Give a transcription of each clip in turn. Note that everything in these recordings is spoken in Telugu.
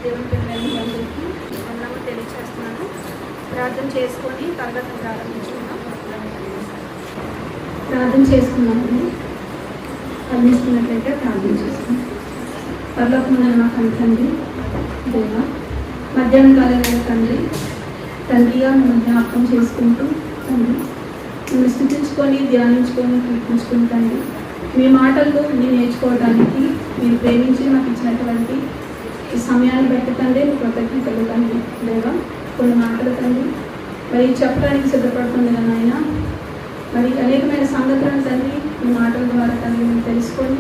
దేవుని పిల్లలకి వందనము తెలియజేస్తున్నాను. ప్రార్థన చేసుకొని తరగతి ప్రారంభించుకున్నాం. ప్రార్థన చేసుకున్నాము. అందిస్తున్నట్లయితే ప్రార్థన చేసుకున్నాం. పరలోకమున మా తండ్రి దేవ, మధ్యాహ్నం కాలంలో తండ్రిగా మిమ్మల్ని జ్ఞాపకం చేసుకుంటూ తండ్రి మిమ్మల్ని స్థుతించుకొని ధ్యానించుకొని కీర్తించుకుని తండ్రి మీ మాటలు మీరు నేర్చుకోవడానికి మీరు ప్రేమించి మాకు ఇచ్చినటువంటి ఈ సమయాన్ని బట్టి తండ్రి మీ కృతజ్ఞతలు తండ్రి దేవా. కొన్ని మాటలు తండ్రి మరి చెప్పడానికి సిద్ధపడుతుంది కదా ఆయన. మరి అనేకమైన సంగతులను తండ్రి మీ మాటల ద్వారా తండ్రి మేము తెలుసుకొని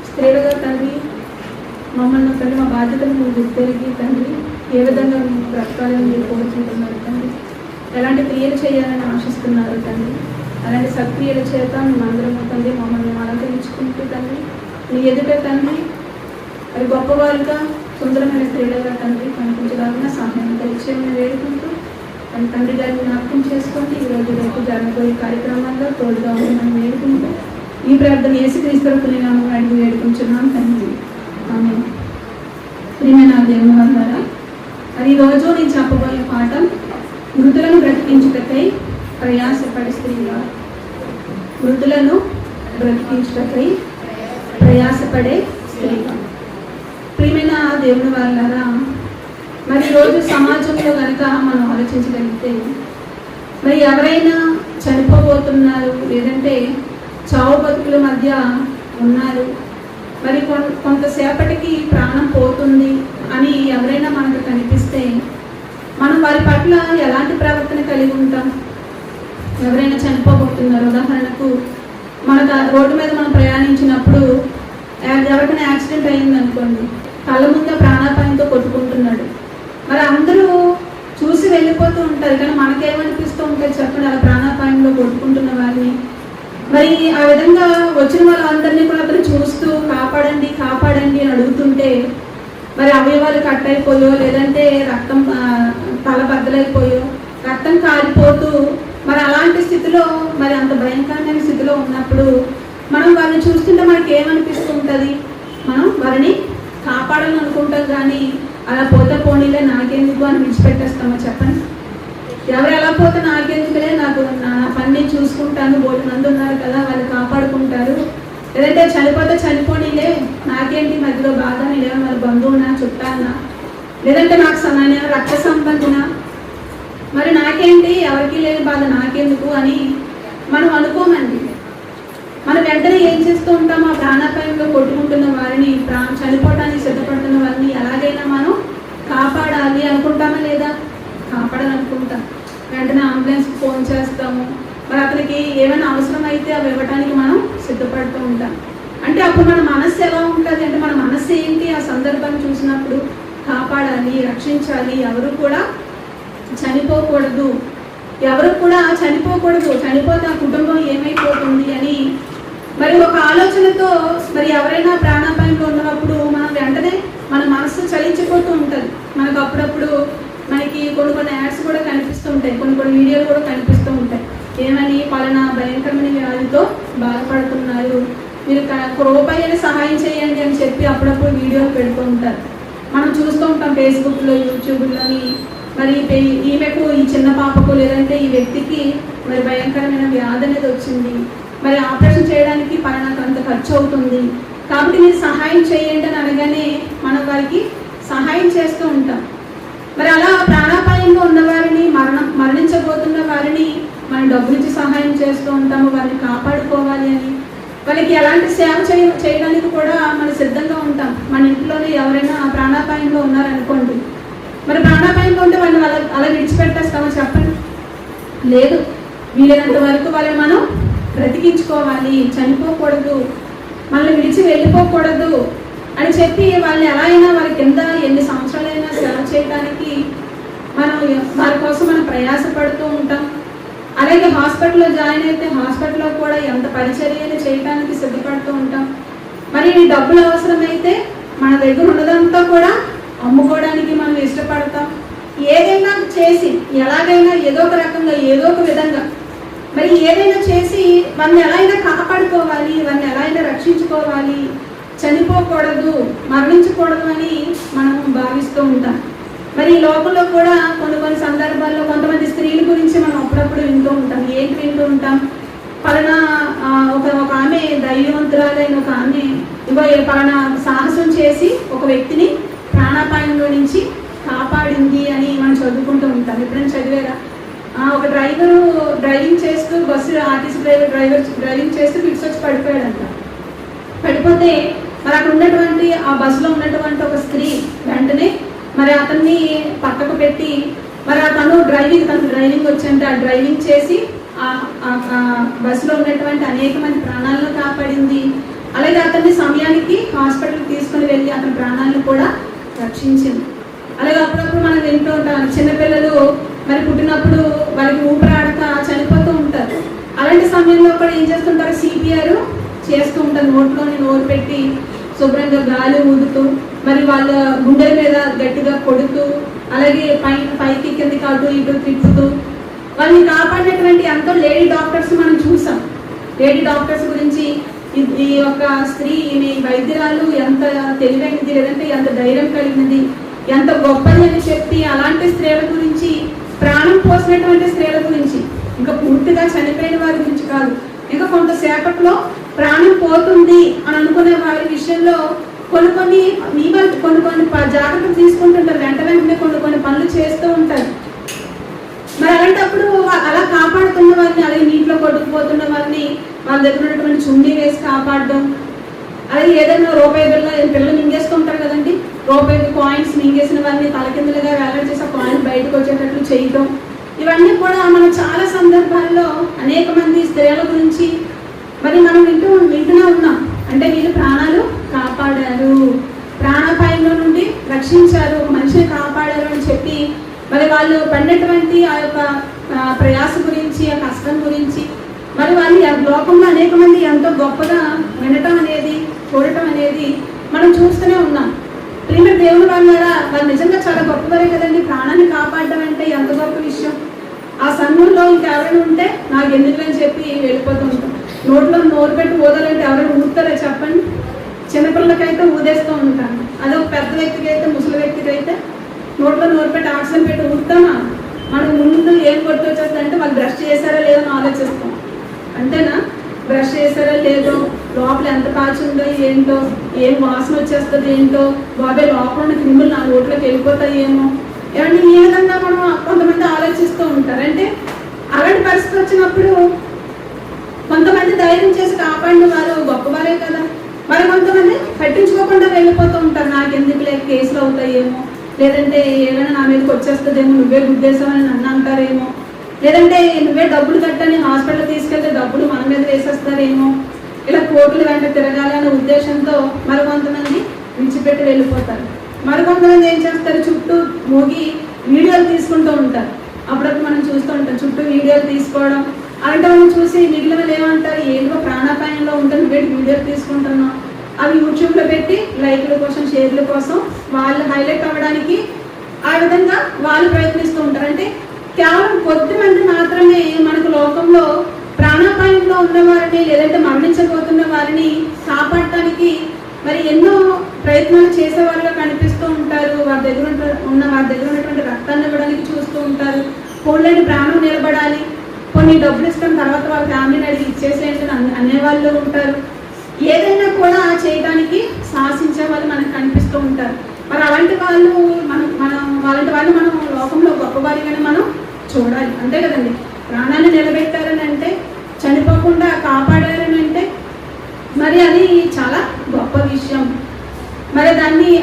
స్త్రీలుగా తండ్రి మమ్మల్ని తండ్రి మా బాధ్యతను మీరు గుర్తెరిగి తండ్రి ఏ విధంగా మేము బ్రతకాలని మీరు కోరుకుంటున్నారు తండ్రి, ఎలాంటి క్రియలు చేయాలని ఆశిస్తున్నారు తండ్రి, అలాంటి సత్క్రియల చేత మేమందరము తండ్రి మమ్మల్ని అలంకరించుకుంటూ తండ్రి నీ ఎదుట తండ్రి మరి గొప్పవారుగా సుందరమైన క్రీడగా తండ్రి కనిపించడానికి సహాయం తెలియచేయమని వేడుకుంటూ తన తండ్రి గారిని జ్ఞాపకం చేసుకుంటూ ఈరోజు రేపు జరగబోయే కార్యక్రమాల్లో తోడుగా ఉందని వేడుకుంటూ ఈ ప్రార్థన యేసుక్రీస్తు నామమున అడిగి వేడుకుంటున్నాం తండ్రి. ఆమేన్. ప్రియమైన దేవుని వల్లరా, మరి ఈరోజు నేను చెప్పబోయే పాఠం మృతులను బ్రతికించుటకై ప్రయాసపడే స్త్రీగా. మృతులను బ్రతికించుటకై ప్రయాసపడే స్త్రీగా. ప్రియమైన దేవుని వల్లరా, మరి ఈరోజు సమాజంలో కనుక మనం ఆలోచించగలిగితే మరి ఎవరైనా చనిపోబోతున్నారు, లేదంటే చావు బతుకుల మధ్య ఉన్నారు, మరి కొంతసేపటికి ప్రాణం పోతుంది అని ఎవరైనా మనకు కనిపిస్తే మనం వారి పట్ల ఎలాంటి ప్రవర్తన కలిగి ఉంటాం? ఎవరైనా చనిపోబోతున్నారు, ఉదాహరణకు మన రోడ్డు మీద మనం ప్రయాణించినప్పుడు ఎవరికైనా యాక్సిడెంట్ అయింది అనుకోండి, కళ్ళ ముందే ప్రాణాపాయంతో కొట్టుకుంటున్నాడు. మరి అందరూ చూసి వెళ్ళిపోతూ ఉంటారు, కానీ మనకేమనిపిస్తూ ఉంటుంది చెప్పండి? అలా ప్రాణాపాయంలో కొట్టుకుంటున్న వారిని మరి ఆ విధంగా వచ్చిన వాళ్ళందరినీ కూడా అతను చూస్తూ కాపాడండి కాపాడండి అని అడుగుతుంటే మరి అవయవాలు కట్ అయిపోయో, లేదంటే రక్తం తల బద్దలైపోయో, రక్తం కారిపోతూ మరి అలాంటి స్థితిలో, మరి అంత భయంకరమైన స్థితిలో ఉన్నప్పుడు మనం వారిని చూస్తుంటే మనకి ఏమనిపిస్తూ ఉంటుంది? మనం వారిని కాపాడాలని అనుకుంటాం, కానీ అలా పోతే పోనీలే నాకెందుకు అని విడిచిపెట్టేస్తామో చెప్పండి? ఎవరు ఎలా పోతే నాకెందుకులే, నాకు నా పని చూసుకుంటాను, మంది ఉన్నారు కదా వాళ్ళు కాపాడుకుంటారు, లేదంటే చనిపోతే చనిపోనీలే నాకేంటి మధ్యలో బాధ, లేదా మరి బంధువునా చుట్టాలనా, లేదంటే నాకు సమాన రక్త సంబంధిన, మరి నాకేంటి ఎవరికి లేని బాధ నాకెందుకు అని మనం అనుకోమండి. మనం వెంటనే ఏం చేస్తూ ఉంటాం? ఆ ప్రాణాపాయంలో కొట్టుకుంటున్న వారిని, చనిపోవడానికి సిద్ధపడుతున్న వారిని ఎలాగైనా మనం కాపాడాలి అనుకుంటామా లేదా? కాపాడాలనుకుంటాం. వెంటనే అంబులెన్స్కి ఫోన్ చేస్తాము, మరి అతనికి ఏమైనా అవసరం అయితే అవి ఇవ్వడానికి మనం సిద్ధపడుతూ ఉంటాం. అంటే అప్పుడు మన మనస్సు ఎలా ఉంటుంది అంటే, మన మనస్సు ఏంటి? ఆ సందర్భాన్ని చూసినప్పుడు కాపాడాలి, రక్షించాలి, ఎవరు కూడా చనిపోకూడదు, ఎవరు కూడా చనిపోకూడదు, చనిపోతే ఆ కుటుంబం ఏమైపోతుంది అని మరి ఒక ఆలోచనతో మరి ఎవరైనా ప్రాణాపాయంలో ఉన్నప్పుడు మనం వెంటనే మన మనస్సు చలించిపోతూ ఉంటుంది. మనకు అప్పుడప్పుడు మనకి కొన్ని యాడ్స్ కూడా కనిపిస్తూ ఉంటాయి, కొన్ని వీడియోలు కూడా కనిపిస్తూ ఉంటాయి. ఏమని? పలానా భయంకరమైన వ్యాధితో బాధపడుతున్నారు, మీరు రూపాయలు సహాయం చేయండి అని చెప్పి అప్పుడప్పుడు వీడియోలు పెడుతూ ఉంటారు. మనం చూస్తూ ఉంటాం ఫేస్బుక్లో, యూట్యూబ్లోని. మరి ఈమెకు, ఈ చిన్న పాపకు, లేదంటే ఈ వ్యక్తికి మరి భయంకరమైన వ్యాధి అనేది వచ్చింది, మరి ఆపరేషన్ చేయడానికి పలానాకు అంత ఖర్చు అవుతుంది, కాబట్టి మీరు సహాయం చేయండి అని అనగానే మనం వారికి సహాయం చేస్తూ ఉంటాం. మరి అలా ప్రాణాపాయంలో ఉన్న వారిని, మరణించబోతున్న వారిని మనం డబ్బులిచ్చి సహాయం చేస్తూ ఉంటాము, వారిని కాపాడుకోవాలి అని. వాళ్ళకి ఎలాంటి సేవ చేయడానికి కూడా మనం సిద్ధంగా ఉంటాం. మన ఇంట్లోనే ఎవరైనా ప్రాణాపాయంలో ఉన్నారనుకోండి, మరి ప్రాణాపాయంలో ఉంటే వాళ్ళని అలా విడిచిపెట్టేస్తామో చెప్పండి? లేదు. వీలైనంత వరకు వాళ్ళని మనం బ్రతికించుకోవాలి, చనిపోకూడదు, మనల్ని విడిచి వెళ్ళిపోకూడదు అని చెప్పి వాళ్ళని ఎలా అయినా వారి కింద ఎన్ని సంవత్సరాలైనా సేవ చేయడానికి మనం వారి కోసం మనం ప్రయాసపడుతూ ఉంటాం. అలాగే హాస్పిటల్లో జాయిన్ అయితే హాస్పిటల్లో కూడా ఎంత పరిచర్యలు చేయడానికి సిద్ధపడుతూ ఉంటాం. మరి డబ్బులు అవసరమైతే మన దగ్గర ఉన్నదంతా కూడా అమ్ముకోవడానికి మనం ఇష్టపడతాం. ఏదైనా చేసి ఎలాగైనా ఏదో ఒక రకంగా ఏదో ఒక విధంగా మరి ఏదైనా చేసి వారిని ఎలా అయినా కాపాడుకోవాలి, వారిని ఎలా అయినా రక్షించుకోవాలి, చనిపోకూడదు, మరణించకూడదు అని మనం బాగా భావిస్తూ ఉంటాను. మరి ఈ లోకంలో కూడా కొన్ని సందర్భాల్లో కొంతమంది స్త్రీల గురించి మనం అప్పుడప్పుడు వింటూ ఉంటాం. ఏంటి వింటూ ఉంటాం? పలానా ఒక ఆమె ధైర్యవంతురాలైన ఒక ఆమె పలానా సాహసం చేసి ఒక వ్యక్తిని ప్రాణాపాయంలో నుంచి కాపాడింది అని మనం చదువుకుంటూ ఉంటాం. ఎప్పుడైనా చదివారా? ఒక డ్రైవింగ్ చేస్తూ బస్సు ఆర్టీసీ డ్రైవింగ్ చేస్తూ ఫిక్స్ వచ్చి పడిపోయాడంట. పడిపోతే మరి అక్కడ ఉన్నటువంటి ఆ బస్సులో ఉన్నటువంటి ఒక స్త్రీ వెంటనే మరి అతన్ని పక్కకు పెట్టి మరి తను డ్రైవింగ్ వచ్చంటే ఆ డ్రైవింగ్ చేసి ఆ బస్సులో ఉన్నటువంటి అనేక మంది ప్రాణాలను కాపాడింది. అలాగే అతన్ని సమయానికి హాస్పిటల్కి తీసుకుని వెళ్ళి అతని ప్రాణాలను కూడా రక్షించింది. అలాగే అప్పుడప్పుడు మనం వింటూ ఉంటాం, చిన్నపిల్లలు మరి పుట్టినప్పుడు వాళ్ళకి ఊపిరాడక చనిపోతూ ఉంటారు. అలాంటి సమయంలో కూడా ఏం చేస్తుంటారు? CPR చేస్తూ ఉంటారు. నోరు పెట్టి శుభ్రంగా గాలి ఊదుతూ మరి వాళ్ళ గుండెల మీద గట్టిగా కొడుతూ అలాగే పైకి కిందకి అటు ఇటు తిప్పుతూ వాళ్ళని కాపాడినటువంటి ఎంతో లేడీ డాక్టర్స్ మనం చూసాం. లేడీ డాక్టర్స్ గురించి ఈ యొక్క స్త్రీ ఈమె వైద్యురాలు ఎంత తెలివైనది, లేదంటే ఎంత ధైర్యం కలిగినది, ఎంత గొప్పది అని చెప్పి అలాంటి స్త్రీల గురించి, ప్రాణం పోసినటువంటి స్త్రీల గురించి, ఇంకా పూర్తిగా చనిపోయిన వారి గురించి కాదు, ఇంకా కొంతసేపట్లో ప్రాణం పోతుంది అని అనుకునే వారి విషయంలో కొన్ని జాగ్రత్తలు తీసుకుంటుంటారు. వెంటనే కొన్ని పనులు చేస్తూ ఉంటారు. మరి అలాంటప్పుడు అలా కాపాడుతున్న వారిని, అలాగే నీటిలో కొట్టుకుపోతున్న వారిని వాళ్ళ దగ్గర ఉన్నటువంటి చుండి వేసి కాపాడడం, అలాగే ఏదైనా రూపాయి పిల్లలు మింగేస్తూ ఉంటారు కదండి, రూపాయి కాయిన్స్ మింగేసిన వారిని తలకిందులుగా వేలాడి చేసి ఆ కాయిన్ బయటకు వచ్చేటట్లు చేయడం, ఇవన్నీ కూడా మనం చాలా సందర్భాల్లో అనేక మంది స్త్రీల గురించి మరి మనం వింటూనే ఉన్నాం. అంటే వీళ్ళు ప్రాణాలు కాపాడారు, ప్రాణాపాయంలో నుండి రక్షించారు, ఒక మనిషిని కాపాడారు అని చెప్పి మరి వాళ్ళు పడినటువంటి ఆ యొక్క ప్రయాస గురించి, ఆ కష్టం గురించి మరి వాళ్ళు లోకంలో అనేక మంది ఎంతో గొప్పగా వినటం అనేది, చూడటం అనేది మనం చూస్తూనే ఉన్నాం. ప్రేమ దేవుని వాళ్ళు నిజంగా చాలా గొప్పవారే కదండి. ప్రాణాన్ని కాపాడడం అంటే ఎంత గొప్ప విషయం. ఆ సమయంలో ఇంకెవరైనా ఉంటే నాకు ఎందుకులని చెప్పి వెళ్ళిపోతూ ఉంటాం. నోరు పెట్టి ఊదాలంటే ఎవరైనా ఊదుతారా చెప్పండి? చిన్నపిల్లలకైతే ఊదేస్తూ ఉంటాను. అదే ఒక పెద్ద వ్యక్తికి అయితే, ముసలి వ్యక్తికి అయితే నోరు పెట్టి ఆక్సిజన్ పెట్టి ఊదుతామా? మనం ముందు ఏం కొట్టి వచ్చేస్తుంది అంటే వాళ్ళు బ్రష్ చేశారా లేదో అని ఆలోచిస్తాం. అంతేనా? బ్రష్ చేశారా లేదో, లోపల ఎంత కాల్చుందో ఏంటో, ఏం వాసన వచ్చేస్తుంది ఏంటో, బాబాయ్ లోపల ఉన్న క్రిములు నా నోట్లోకి వెళ్ళిపోతాయేమో, ఏమంటే ఈ విధంగా మనం కొంతమంది ఆలోచిస్తూ ఉంటారు. అంటే అలాంటి పరిస్థితి వచ్చినప్పుడు కొంతమంది ధైర్యం చేసి కాపాడిన వారు గొప్పవారే కదా. మరి కొంతమంది పట్టించుకోకుండా వెళ్ళిపోతూ ఉంటారు. నాకు ఎందుకు లేక కేసులు అవుతాయేమో, లేదంటే ఏమైనా నా మీదకి వచ్చేస్తుందేమో, నువ్వే గుద్దేశామని నన్ను అంటారేమో, లేదంటే నువ్వే డబ్బులు కట్టని హాస్పిటల్ తీసుకెళ్తే డబ్బులు మన మీద వేసేస్తారేమో, ఇలా కోర్టులు వెంట తిరగాలనే ఉద్దేశంతో మరికొంతమంది విడిచిపెట్టి వెళ్ళిపోతారు. మరికొంతమంది ఏం చేస్తారు? చుట్టూ మోగి వీడియోలు తీసుకుంటూ ఉంటారు. అప్పుడప్పుడు మనం చూస్తూ ఉంటాం చుట్టూ వీడియోలు తీసుకోవడం. అలాంటి మనం చూసి మిగిలిన వాళ్ళు ఏమంటారు? ఏదో ప్రాణాపాయంలో ఉంటుంది, వీడియోలు తీసుకుంటున్నాం, అవి యూట్యూబ్లో పెట్టి లైక్ల కోసం, షేర్ల కోసం వాళ్ళు హైలైట్ అవ్వడానికి ఆ విధంగా వాళ్ళు ప్రయత్నిస్తూ ఉంటారు. అంటే కేవలం కొద్ది మంది మాత్రమే మనకు లోకంలో ప్రాణాపాయంలో ఉన్న వారిని, లేదంటే మరణించబోతున్న వారిని కాపాడటానికి మరి ఎన్నో ప్రయత్నాలు చేసేవారుగా కనిపిస్తూ ఉంటారు. వారి దగ్గర ఉన్నటువంటి రక్తాన్ని ఇవ్వడానికి చూస్తూ ఉంటారు. పోలేని ప్రాణం నిలబడాలి, కొన్ని డబ్బులు ఇస్తాం, తర్వాత వాళ్ళ ఫ్యామిలీని అడిగి ఇచ్చేసేయండి అనేవాళ్ళు ఉంటారు. ఏదైనా కూడా చేయడానికి సాహసించే వాళ్ళు మనకు కనిపిస్తూ ఉంటారు. మరి అలాంటి వాళ్ళు మనం లోకంలో గొప్పవారిగానే మనం చూడాలి. అంతే కదండి. ప్రాణాన్ని నిలబెట్టారని అంటే, చనిపోకుండా కాపాడారని అంటే మరి అది చాలా గొప్ప విషయం. మరి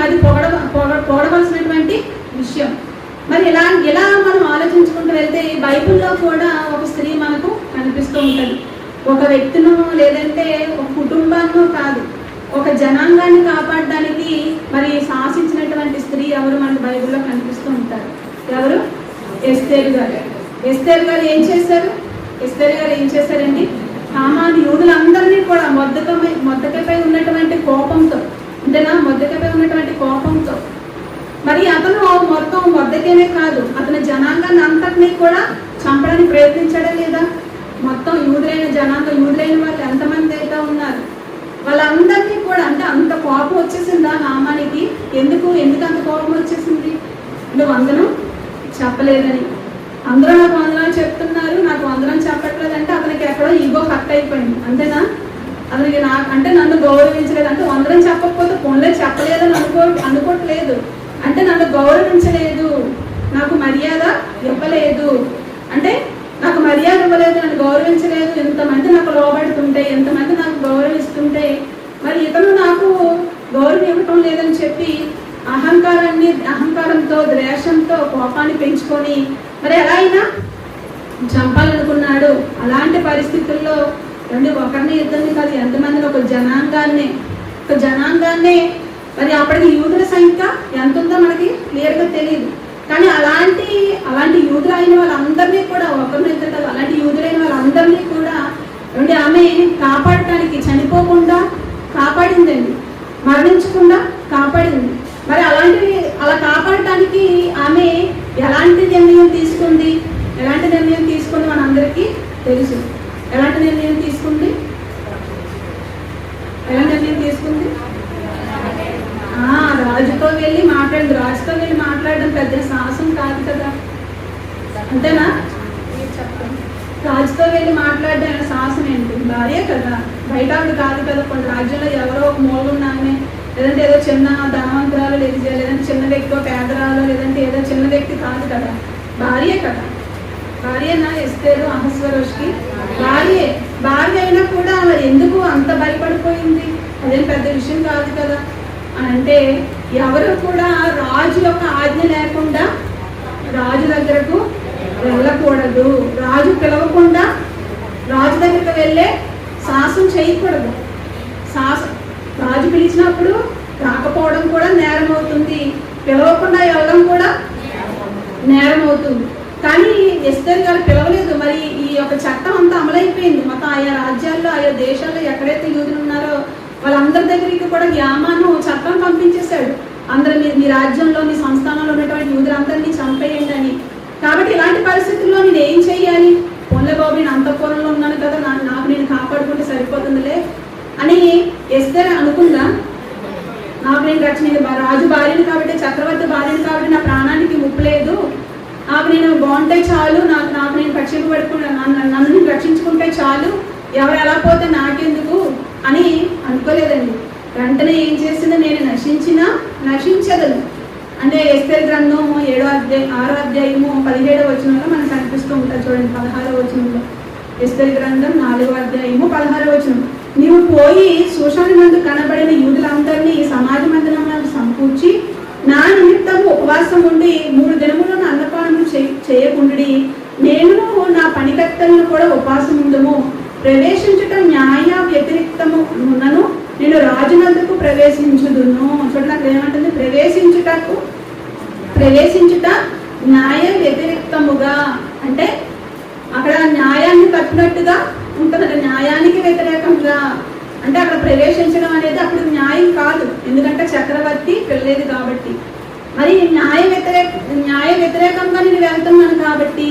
అది పొగడవలసినటువంటి విషయం. మరి ఇలా మనం ఆలోచించుకుంటూ వెళ్తే బైబిల్లో కూడా ఒక స్త్రీ మనకు కనిపిస్తూ ఉంటుంది. ఒక వ్యక్తిను, లేదంటే ఒక కుటుంబాన్ని కాదు, ఒక జనాంగాన్ని కాపాడడానికి మరి సాహసించినటువంటి స్త్రీ ఎవరు మనకు బైబిల్లో కనిపిస్తూ ఉంటారు. ఎవరు? ఎస్తేరు గారు. ఎస్తేరు గారు ఏం చేశారండి? హామాను యూదులందరినీ కూడా మొద్దకపై ఉన్నటువంటి కోపంతో, అంతేనా? మొద్దకపై ఉన్నటువంటి కోపంతో మరి అతను మొత్తం మొద్దకేనే కాదు, అతని జనాంగాన్ని అంతటినీ కూడా చంపడానికి ప్రయత్నించాడా లేదా? మొత్తం యూదులైన వాళ్ళు ఎంతమంది అయితే ఉన్నారు వాళ్ళందరినీ కూడా, అంటే అంత కోపం వచ్చేసిందా హామానికి? ఎందుకు అంత కోపం వచ్చేసింది? అంటే వందనం చెప్పలేదని. అందరూ నాకు వందనాలు చెప్తున్నారు, నాకు వందనం చెప్పట్లేదు అంటే అతనికి ఎక్కడో ఈగో హర్ట్ అయిపోయింది, అంతేనా? అతనికి అంటే నన్ను గౌరవించలేదు అంటే వందనం చెప్పకపోతే ఫోన్లే చెప్పలేదని అనుకోవట్లేదు అంటే నన్ను గౌరవించలేదు, నాకు మర్యాద ఇవ్వలేదు, అంటే నాకు మర్యాద ఇవ్వలేదు, నన్ను గౌరవించలేదు. ఎంతమంది నాకు లోబడుతుంటే, ఎంతమంది నాకు గౌరవిస్తుంటే మరి ఇతను నాకు గౌరవం ఇవ్వటం లేదని చెప్పి అహంకారంతో ద్వేషంతో కోపాన్ని పెంచుకొని మరి ఎలా అయినా చంపాలనుకున్నాడు. అలాంటి పరిస్థితుల్లో ఒకరిని ఇద్దరిని కాదు, ఎంతమందిని ఒక జనాంగాన్నే మరి అప్పటికి యూదుల సంఖ్య ఎంత ఉందో మనకి క్లియర్గా తెలియదు. కానీ అలాంటి యూదులు అయిన వాళ్ళందరినీ కూడా ఒకరిని ఇద్దరు కాదు, అలాంటి యూదులైన వాళ్ళందరినీ కూడా ఆమె కాపాడటానికి చనిపోకుండా కాపాడిందండి, మరణించకుండా కాపాడింది. మరి అలా కాపాడటానికి ఆమె ఎలాంటి నిర్ణయం తీసుకుంది మనందరికీ తెలుసు. ఎలాంటి నిర్ణయం తీసుకుంది? రాజుతో వెళ్ళి మాట్లాడడం పెద్ద సాహసం కాదు కదా, అంతేనా? రాజుతో వెళ్ళి మాట్లాడడం సాహసం ఏంటి? భార్య కదా, బయట ఆవిడ కాదు కదా. కొన్ని రాజ్యంలో ఎవరో ఒక మూల ఉన్నామే, లేదంటే ఏదో చిన్న ధనవంతురాలు, లేదంటే చిన్న వ్యక్తి పేదరాలు, లేదంటే ఏదో చిన్న వ్యక్తి కాదు కదా, భార్య కదా. భార్యనా ఎస్తేరు అహస్వరోష్కి? భార్య అయినా కూడా మరి ఎందుకు అంత భయపడిపోయింది? అదేం పెద్ద విషయం కాదు కదా. అని అంటే ఎవరు కూడా రాజు యొక్క ఆజ్ఞ లేకుండా రాజు దగ్గరకు వెళ్ళకూడదు, రాజు పిలవకుండా రాజు దగ్గరకు వెళ్ళే సాహసం చేయకూడదు. రాజు పిలిచినప్పుడు రాకపోవడం కూడా నేరం అవుతుంది, పిలవకుండా వెళ్ళడం కూడా నేరం అవుతుంది. కానీ ఎస్తేరు గారు పిలవలేదు. మరి ఈ యొక్క చట్టం అంతా అమలైపోయింది. మొత్తం ఆయా రాజ్యాల్లో, ఆయా దేశాల్లో ఎక్కడైతే యూదులు ఉన్నారో వాళ్ళందరి దగ్గరికి కూడా యామాను చట్టం పంపించేశాడు. అందరూ మీ రాజ్యంలో, మీ సంస్థానంలో ఉన్నటువంటి యూదులందరినీ చంపేయండి అని. కాబట్టి ఇలాంటి పరిస్థితుల్లో నేను ఏం చెయ్యాలి? పోన్లే బాబు, నేను అంతఃపురంలో ఉన్నాను కదా, నాకు నేను కాపాడుకుంటే సరిపోతుందిలే అని ఎస్తేరు అనుకుందా? నాకు నేను రాజు భార్యను కాబట్టి, చక్రవర్తి భార్యను కాబట్టి నా ప్రాణానికి ముప్పు లేదు, నాకు నేను బాగుంటే చాలు, నాకు నేను నన్ను నేను రక్షించుకుంటే చాలు, ఎవరు ఎలా పోతే నాకెందుకు అని అనుకోలేదండి. వెంటనే ఏం చేసిందో, నేను నశించదను అంటే ఎస్తేరు గ్రంథం 6వ అధ్యాయము 17వ వచనంలో మనకు కనిపిస్తూ ఉంటుంది. చూడండి 16వ వచనంలో, ఎస్తేరు గ్రంథం 4వ అధ్యాయము 16వ వచనం. నీవు పోయి శూషాను నందు కనబడిన యూదులందరినీ సమాజ మందిరంలో సమకూర్చి నా నిమిత్తము ఉపవాసం ఉండి 3 దినములను అన్నపానము చేయకుండి, నేను నా పనికత్తలను కూడా ఉపవాసం ఉండము. ప్రవేశించుట న్యాయ వ్యతిరేక్తమునను నేను రాజునందుకు ప్రవేశించుదును. చూడండి అక్కడ ఏమంటుంది? ప్రవేశించుట న్యాయ వ్యతిరేక్తముగా అంటే అక్కడ న్యాయాన్ని తప్పినట్టుగా ఉంటుంది, న్యాయానికి వ్యతిరేకంగా. అంటే అక్కడ ప్రవేశించడం అనేది అప్పుడు న్యాయం కాదు, ఎందుకంటే చక్రవర్తి పిల్లలేదు కాబట్టి. మరి న్యాయ వ్యతిరేకంగా నేను వెళ్తున్నాను కాబట్టి,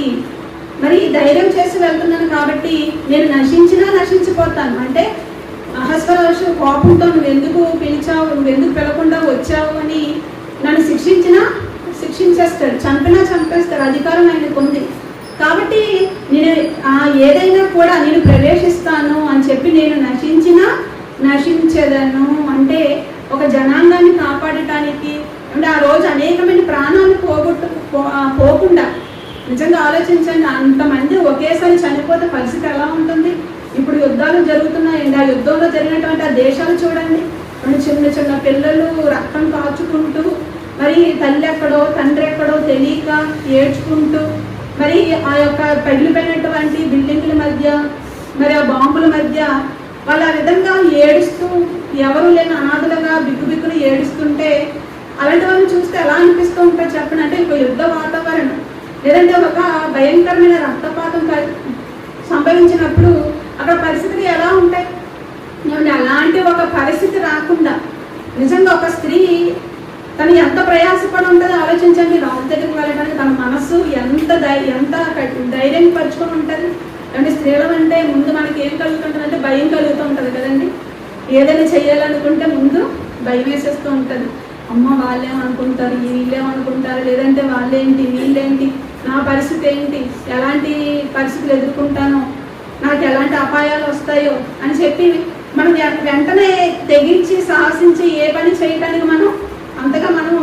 మరి ధైర్యం చేసి వెళ్తున్నాను కాబట్టి నేను నశించిపోతాను. అంటే అహస్వరోషు కోపంతో నువ్వు ఎందుకు పిలిచావు, నువ్వు ఎందుకు పిలకుండా వచ్చావు అని నన్ను శిక్షించేస్తాడు, చంపేస్తాడు. అధికారం ఆయనకు ఉంది కాబట్టి నేను ఏదైనా కూడా నేను ప్రవేశిస్తాను అని చెప్పి నేను నశించదను. అంటే ఒక జనాంగాన్ని కాపాడటానికి, అంటే ఆ రోజు అనేకమైన ప్రాణాలు పోకుండా, నిజంగా ఆలోచించండి, అంతమంది ఒకేసారి చనిపోతే పరిస్థితి ఎలా ఉంటుంది? ఇప్పుడు యుద్ధాలు జరుగుతున్నాయండి, ఆ యుద్ధంలో జరిగినటువంటి ఆ దేశాలు చూడండి, చిన్న పిల్లలు రక్తం కాచుకుంటూ, మరి తల్లి ఎక్కడో తండ్రి ఎక్కడో తెలియక ఏడ్చుకుంటూ, మరి ఆ యొక్క పగిలిపోయినటువంటి బిల్డింగ్ల మధ్య, మరి ఆ బాంబుల మధ్య వాళ్ళు ఆ విధంగా ఏడుస్తూ, ఎవరు లేని అనాథలుగా బిక్కులు ఏడుస్తుంటే అలాంటి వాళ్ళని చూస్తే ఎలా అనిపిస్తూ ఉంటుంది చెప్పండి? అంటే ఇంకో యుద్ధ వాతావరణం, లేదంటే ఒక భయంకరమైన రక్తపాతం సంభవించినప్పుడు అక్కడ పరిస్థితులు ఎలా ఉంటాయి? అలాంటి ఒక పరిస్థితి రాకుండా నిజంగా ఒక స్త్రీ తను ఎంత ప్రయాసపడి ఉంటుందో ఆలోచించండి. రాజు దగ్గరికి వెళ్ళడానికి తన మనస్సు ఎంత ధైర్యం పరుచుకొని ఉంటుంది. అంటే స్త్రీలు అంటే ముందు మనకి ఏం కలుగుతుంటుంది అంటే భయం కలుగుతూ ఉంటుంది కదండి. ఏదైనా చేయాలనుకుంటే ముందు భయం వేసేస్తూ ఉంటుంది. అమ్మ వాళ్ళేమనుకుంటారు, వీళ్ళేమనుకుంటారు, లేదంటే వాళ్ళేంటి వీళ్ళేంటి, నా పరిస్థితి ఏంటి, ఎలాంటి పరిస్థితులు ఎదుర్కొంటానో, నాకు ఎలాంటి అపాయాలు వస్తాయో అని చెప్పి మనం వెంటనే తెగించి సాహసించి ఏ పని చేయడానికి అంతగా మనం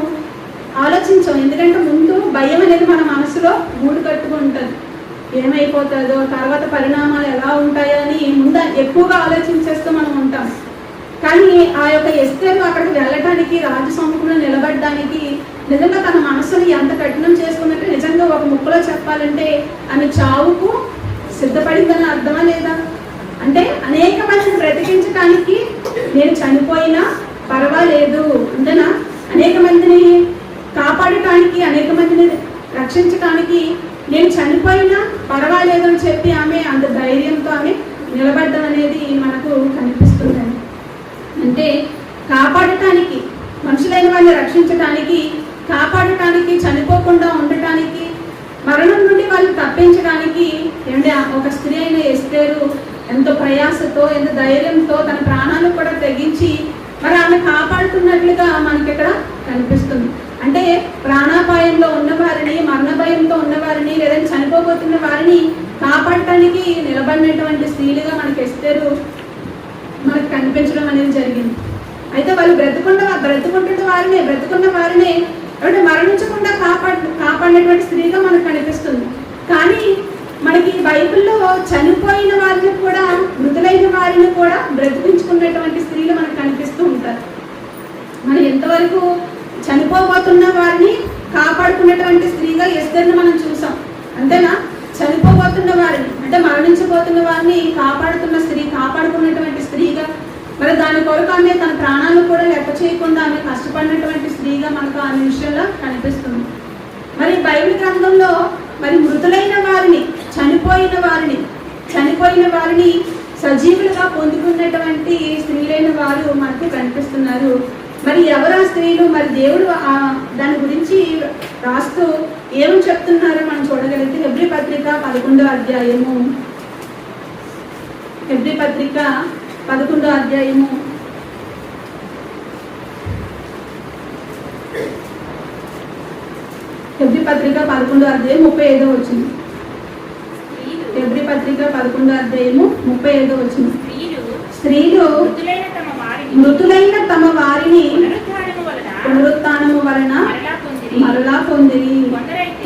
ఆలోచించాం. ఎందుకంటే ముందు భయం అనేది మన మనసులో గూడు కట్టుకుంటుంది. ఏమైపోతుందో, తర్వాత పరిణామాలు ఎలా ఉంటాయో అని ముందు ఎక్కువగా ఆలోచించేస్తూ మనం ఉంటాం. కానీ ఆ యొక్క ఎస్తేరు అక్కడికి వెళ్ళటానికి, రాజు సముఖంలో నిలబడడానికి నిజంగా తన మనసుని ఎంత కఠినం చేసుకున్నట్టు, నిజంగా ఒక ముక్కలో చెప్పాలంటే ఆమె చావుకు సిద్ధపడిందని అర్థమా లేదా? అంటే అనేక మందిని బ్రతికించడానికి నేను చనిపోయినా పర్వాలేదు అంతేనా, అనేక మందిని కాపాడటానికి, అనేక మందిని రక్షించడానికి నేను చనిపోయినా పర్వాలేదు అని చెప్పి ఆమె అంత ధైర్యంతో ఆమె నిలబడ్డం అనేది మనకు కనిపిస్తుంది. అంటే కాపాడటానికి, మనుషులైన వాళ్ళని రక్షించడానికి, కాపాడటానికి, చనిపోకుండా ఉండటానికి, మరణం నుండి వాళ్ళు తప్పించడానికి అంటే ఒక స్త్రీ అయిన ఎస్తేరు ఎంతో ప్రయాసతో, ఎంతో ధైర్యంతో తన ప్రాణాలను కూడా తెగించి మరి ఆమె కాపాడుతున్నట్లుగా మనకి ఇక్కడ కనిపిస్తుంది. అంటే ప్రాణాపాయంలో ఉన్నవారిని, మరణ భయంతో ఉన్నవారిని, లేదంటే చనిపోబోతున్న వారిని కాపాడటానికి నిలబడినటువంటి స్త్రీలుగా మనకి ఎస్తేరు మనకు కనిపించడం అనేది జరిగింది. అయితే వాళ్ళు బ్రతుకున్న వారినే అంటే మరణించకుండా కాపాడినటువంటి స్త్రీగా మనకు కనిపిస్తుంది. కానీ మనకి బైబిల్లో చనిపోయిన వారిని కూడా, మృతులైన వారిని కూడా బ్రతికించుకున్నటువంటి స్త్రీలు మనకు కనిపిస్తూ ఉంటారు. మనం ఎంతవరకు చనిపోబోతున్న వారిని కాపాడుకున్నటువంటి స్త్రీగా ఎస్తేరుని మనం చూసాం, అంతేనా? చనిపోబోతున్న వారిని అంటే మరణించబోతున్న వారిని కాపాడుకున్నటువంటి స్త్రీగా, మరి దాని కొరకు ఆమె తన ప్రాణాలను కూడా లెక్క చేయకుండా ఆమె కష్టపడినటువంటి స్త్రీగా మనకు ఆమె విషయంలో కనిపిస్తుంది. మరి బైబిల్ గ్రంథంలో మరి మృతులైన వారిని, చనిపోయిన వారిని సజీవులుగా పొందుకున్నటువంటి స్త్రీలైన వారు మనకు కనిపిస్తున్నారు. మరి ఎవరు ఆ స్త్రీలు? మరి దేవుడు దాని గురించి రాస్తూ ఏమని చెప్తున్నారో మనం చూడగలిగితే హెబ్రీ పత్రిక 11వ అధ్యాయము, హెబ్రీ పత్రిక 11వ అధ్యాయము 35వ వచనం. హెబ్రీ పత్రిక 11వ అధ్యాయము 35వ వచనం. స్త్రీలు మృతులైన తమ వారిని పునరుత్థానము వలన మరలా పొందిరి.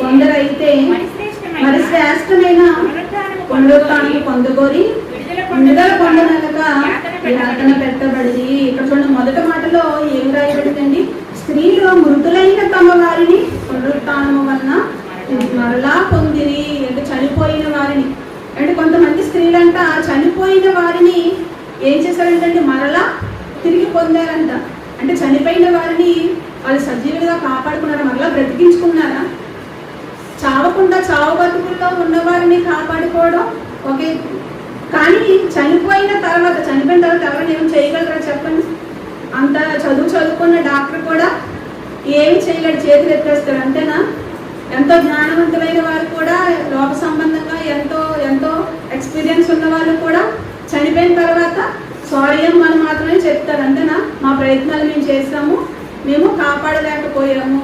కొందరైతే మరి శ్రేష్టమైన పునరుత్థానము పొందుకొని విడుదల పొందనగా యాతన పెట్టబడి. ఇక్కడ చూడండి, మొదటి మాటలో ఏం రాయబడిందండి? స్త్రీలు మృతులైన తమ వారిని పునరుత్థానము వలన మరలా పొందిరి అంటే చనిపోయిన వారిని. అంటే కొంతమంది స్త్రీలంట చనిపోయిన వారిని ఏం చేశారంటే మరలా తిరిగి పొందారంట. అంటే చనిపోయిన వారిని వాళ్ళు సజీవులుగా కాపాడుకున్నారా, మరలా బ్రతికించుకున్నారా? చావకుండా చావు బతుకుల్లో ఉన్న వారిని కాపాడుకోవడం ఓకే, కానీ చనిపోయిన తర్వాత ఎవరైనా ఏం చేయగలరా చెప్పండి? అంత చదువుకున్న డాక్టర్ కూడా ఏమి చేయలేడు, చేతులు ఎత్తేస్తారు, అంతేనా? ఎంతో జ్ఞానవంతులైన వారు కూడా, లోక సంబంధంగా ఎంతో ఎక్స్పీరియన్స్ ఉన్న వాళ్ళు కూడా చనిపోయిన తర్వాత సారీ అని మనం మాత్రమే చెప్తారు, అంతేనా? మా ప్రయత్నాలు మేము చేసాము, మేము కాపాడలేకపోయాము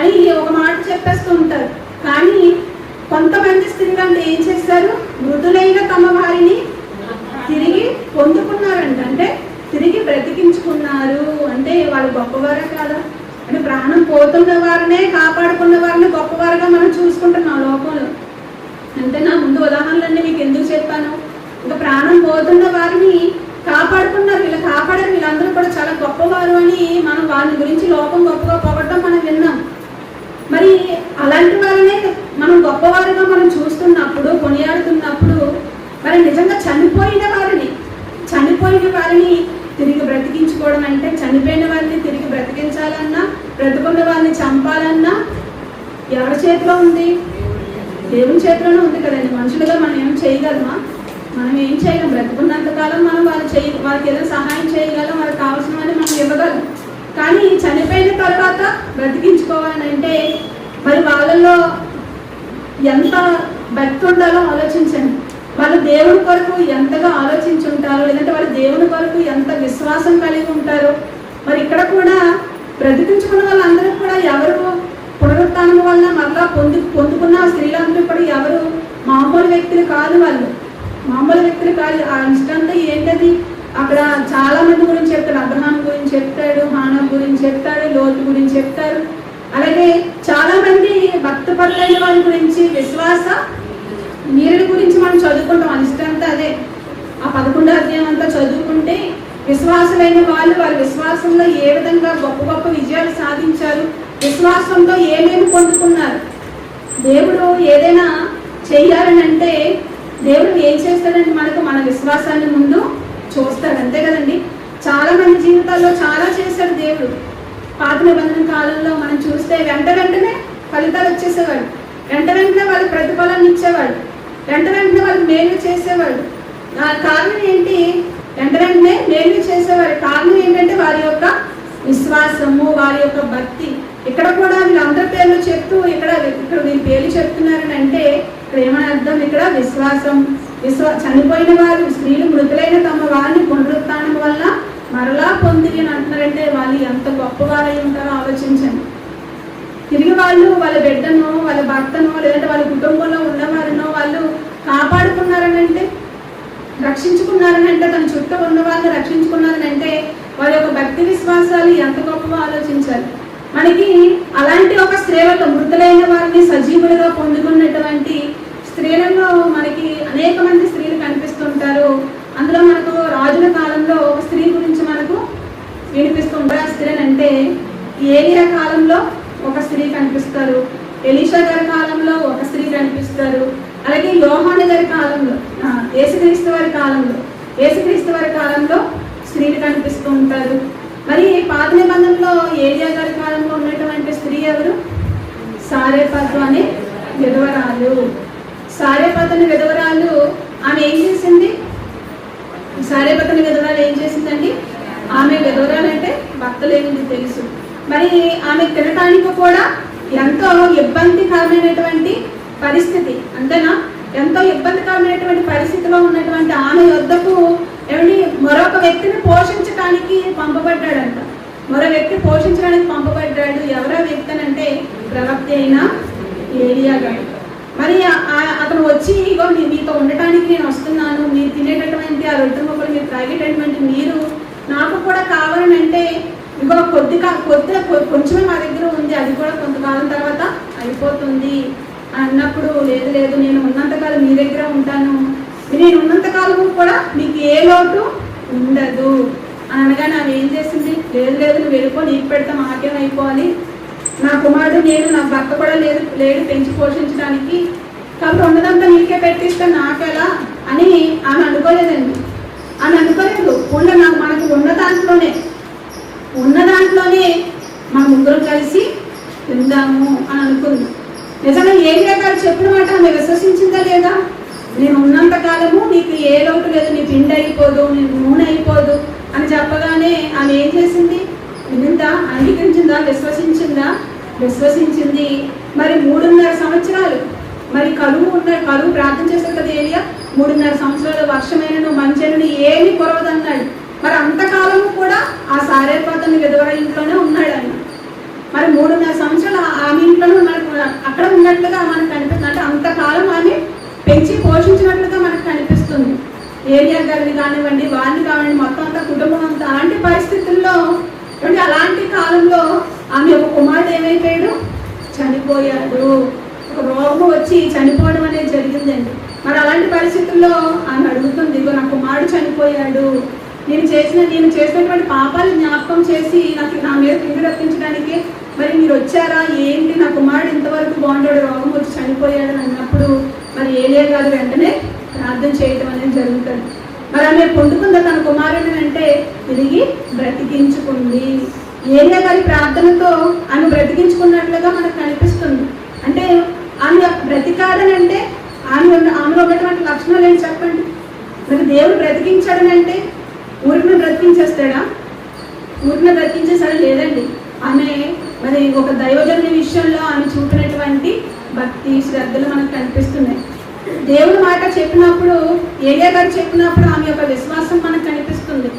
అని ఒక మాట చెప్పేస్తూ ఉంటారు. కానీ కొంతమంది స్త్రీలు అంటే ఏం చేస్తారు? మృతులైన తమ వారిని తిరిగి పొందుకున్నారంట, అంటే తిరిగి బ్రతికించుకున్నారు. అంటే వాళ్ళు గొప్పవారే కాదా? అంటే ప్రాణం పోతున్న వారినే కాపాడుకున్న వారిని గొప్పవారుగా మనం చూసుకుంటున్నాం లోకంలో, అంతేనా? ముందు ఉదాహరణలన్నీ మీకు ఎందుకు చెప్పాను? ఇంకా ప్రాణం పోతున్న వారిని కాపాడుకున్నారు, వీళ్ళందరూ కూడా చాలా గొప్పవారు అని మనం వాళ్ళ గురించి లోకం గొప్పగా పొగడటం మనం విన్నాం. మరి అలాంటి వారినే మనం గొప్పవారుగా మనం చూస్తున్నప్పుడు, కొనియాడుతున్నప్పుడు, మరి నిజంగా చనిపోయిన వారిని తిరిగి బ్రతికించుకోవడం అంటే, చనిపోయిన వారిని తిరిగి బ్రతికించాలన్నా, బ్రతుకున్న వారిని చంపాలన్నా ఎవరి చేతిలో ఉంది? దేవుని చేతిలోనే ఉంది కదండి. మనుషులుగా మనం ఏం చేయగలమా? మనం ఏం చేయగలం? బ్రతుకున్నంతకాలం మనం వారికి ఏదో సహాయం చేయగలం, వాళ్ళకి కావాల్సినవన్నీ మనం ఇవ్వగలం. కానీ చనిపోయిన తర్వాత బ్రతికించుకోవాలంటే మరి వాళ్ళలో ఎంత భక్తి ఉండాలో ఆలోచించండి. వాళ్ళు దేవుని కొరకు ఎంతగా ఆలోచించుంటారో, లేదంటే వాళ్ళు దేవుని కొరకు ఎంత విశ్వాసం కలిగి ఉంటారో. మరి ఇక్కడ కూడా బ్రతికించుకున్న వాళ్ళందరూ కూడా ఎవరు పునరుత్థానం వల్ల మరలా పొందుకున్న స్త్రీలందరూ కూడా ఎవరు మామూలు వ్యక్తులు కాదు. వాళ్ళు మామూలు వ్యక్తులు కాదు. ఆ ఇష్టంతో ఏంటది, అక్కడ చాలా మంది గురించి చెప్తాడు. అబ్రహాం గురించి చెప్తాడు, హానా గురించి చెప్తాడు, లోతు గురించి చెప్తారు. అలాగే చాలా మంది భక్తపరులైన వాళ్ళ గురించి, విశ్వాస వీరుల గురించి మనం చదువుకుంటాం. అనిష్టంతా అదే. ఆ 11వ అధ్యాయం అంతా చదువుకుంటే విశ్వాసులైన వాళ్ళు వారి విశ్వాసంలో ఏ విధంగా గొప్ప గొప్ప విజయాలు సాధించారు, విశ్వాసంతో ఏమేమి పొందుకున్నారు. దేవుడు ఏదైనా చెయ్యాలని అంటే దేవుడు ఏం చేస్తాడంటే మనకు మన విశ్వాసాన్ని ముందు చూస్తాడు, అంతే కదండి. చాలా మంది జీవితాల్లో చాలా చేశాడు దేవుడు. పాత నిబంధన కాలంలో మనం చూస్తే వెంటనే ఫలితాలు వచ్చేసేవాడు, వెంటనే వాళ్ళకి ప్రతిఫలాన్ని ఇచ్చేవాడు, వెంటనే వాళ్ళకి మేలు చేసేవాడు. కారణం ఏంటి? వెంటనే మేలు చేసేవారు. కారణం ఏంటంటే వారి యొక్క విశ్వాసము, వారి యొక్క భక్తి. ఇక్కడ కూడా వీళ్ళందరి పేర్లు చెప్తూ ఇక్కడ వీరి పేర్లు చెప్తున్నారని అంటే ఇక్కడ ఏమని అర్థం? ఇక్కడ విశ్వాసం. చనిపోయిన వారు స్త్రీలు మృతులైన తమ వారిని పునరుత్థానం వల్ల మరలా పొందిరి అని అంటున్నారంటే వాళ్ళు ఎంత గొప్పవారై ఉంటారో ఆలోచించండి. తిరిగి వాళ్ళు వాళ్ళ బిడ్డను, వాళ్ళ భర్తను, లేదంటే వాళ్ళ కుటుంబంలో ఉన్నవారినో వాళ్ళు కాపాడుకున్నారని అంటే, రక్షించుకున్నారని అంటే, తన చుట్టూ ఉన్న వాళ్ళని రక్షించుకున్నారని అంటే వారి యొక్క భక్తి విశ్వాసాలు ఎంత గొప్పగా ఆలోచించాలి. మనకి అలాంటి ఒక స్త్రీలతో మృతులైన వారిని సజీవులుగా పొందుకున్నటువంటి స్త్రీలలో మనకి అనేక మంది స్త్రీలు కనిపిస్తుంటారు. అందులో మనకు రాజుల కాలంలో ఒక స్త్రీ గురించి మనకు వినిపిస్తుంటారు. ఆ స్త్రీ అంటే ఏలియా కాలంలో ఒక స్త్రీ కనిపిస్తారు, ఎలీషా గారి కాలంలో ఒక స్త్రీ కనిపిస్తారు, అలాగే యోహాను గారి కాలంలో, యేసుక్రీస్తు వారి కాలంలో స్త్రీలు కనిపిస్తూ ఉంటారు. మరి పాత నిబంధనలో ఏలియా గారి కాలంలో ఉన్నటువంటి స్త్రీ ఎవరు? సారెపతు అనే విధవరాలు. సారెపతు అనే విధవరాలు ఆమె ఏం చేసింది? సారెపతు అనే విధవరాలు ఏం చేసిందండి? ఆమె విధవరాలు అంటే భర్త లేనిది తెలుసు. మరి ఆమె తినటానికి కూడా ఎంతో ఇబ్బందికరమైనటువంటి పరిస్థితి, అంతేనా? ఎంతో ఇబ్బందికరమైనటువంటి పరిస్థితిలో ఉన్నటువంటి ఆమె యొద్దకు ఏమండి మరొక వ్యక్తిని పోషించడానికి పంపబడ్డాడంట. మరో వ్యక్తి పోషించడానికి పంపబడ్డాడు. ఎవరో వ్యక్తి అంటే ప్రవక్త అయిన ఏలియా గారు. మరి అతను వచ్చి ఇగో మీతో ఉండటానికి నేను వస్తున్నాను, మీరు తినేటటువంటి ఆ రొట్టె ముక్కలు, మీరు త్రాగేటటువంటి నీరు నాకు కూడా కావాలని అంటే ఇగో కొంచెమే మా దగ్గర ఉంది, అది కూడా కొంతకాలం తర్వాత అయిపోతుంది అన్నప్పుడు, లేదు నేను ఉన్నంతకాలం మీ దగ్గర ఉంటాను, నేను ఉన్నంతకాలం కూడా మీకు ఏ లోటు ఉండదు అని అనగానే ఆమె ఏం చేసింది? లేదు నువ్వు వెళ్ళిపో, నీకు పెడతా, మాకేం అయిపోవాలి, నా కుమారుడు నేను, నా భర్త కూడా లేడు పెంచి పోషించడానికి, కాబట్టి ఉన్నదంతా నీకే పెట్టిస్తా నాకెలా అని ఆమె అనుకోలేదండి. ఆమె అనుకోలేదు. మనకు ఉన్న దాంట్లోనే మన ముగ్గురం కలిసి తిందాము అని అనుకుంది. నిజంగా ఏలియా గారు చెప్పిన మాట ఆమె విశ్వసించిందా లేదా? నేను ఉన్నంత కాలము నీకు ఏ లోటు లేదు, నీ పిండి అయిపోదు, నీ నూనె అయిపోదు అని చెప్పగానే ఆమె ఏం చేసింది? వినిందా? అంగీకరించిందా? విశ్వసించింది. మరి 3.5 సంవత్సరాలు మరి కరువు ప్రార్థన చేశారు కదా ఏలియా. 3.5 సంవత్సరాలు వర్షమైనను మంచైనను ఏమి కురవదన్నాడు. మరి అంతకాలము కూడా ఆ సారెపతు విధవ ఇంట్లోనే ఉన్నాడు ఆయన. మరి 3.5 సంవత్సరాలు ఆమె ఇంట్లోనే అక్కడ ఉన్నట్లుగా మనకు కనిపిస్తుంది. అంటే అంతకాలం ఆమె పెంచి పోషించినట్లుగా మనకు కనిపిస్తుంది. ఏలియా గారిని కానివ్వండి, వారిని కానివ్వండి, మొత్తం అంతా కుటుంబం అంతా అలాంటి పరిస్థితుల్లో, అలాంటి కాలంలో ఆమె ఒక కుమారుడు ఏమైపోయాడు? చనిపోయాడు. ఒక రోగం వచ్చి చనిపోవడం అనేది జరిగిందండి. మరి అలాంటి పరిస్థితుల్లో ఆమె అడుగుతుంది, ఇగో నా కుమారుడు చనిపోయాడు, నేను చేసినటువంటి పాపాలు జ్ఞాపకం చేసి నా మీద తిండి రప్పించడానికి మరి మీరు వచ్చారా ఏంటి? నా కుమారుడు ఇంతవరకు బాగుంటాడు, రోగం వచ్చి చనిపోయాడు అన్నప్పుడు మరి ఏలియా గారు వెంటనే ప్రార్థన చేయటం అనేది జరుగుతుంది. మరి ఆమె పొందుకుందా తన కుమారుడిని అంటే? తిరిగి బ్రతికించుకుంది. ఏలియా గారి ప్రార్థనతో ఆమె బ్రతికించుకున్నట్లుగా మనకు కనిపిస్తుంది. అంటే ఆమె బ్రతికాడని అంటే ఆమెలో ఉన్నటువంటి లక్షణాలు ఏంటి చెప్పండి? మరి దేవుడు బ్రతికించాడని అంటే ఊరిని బ్రతికించేస్తాడా? ఊరిని బ్రతికించేసాడా? లేదండి. ఆమె మరి ఒక దైవజనుని విషయంలో ఆమె చూపినటువంటి భక్తి శ్రద్ధలు మనకు కనిపిస్తున్నాయి. దేవుడు మాట చెప్పినప్పుడు, ఏలియా గారు చెప్పినప్పుడు ఆమె యొక్క విశ్వాసం మనకు కనిపిస్తుంది.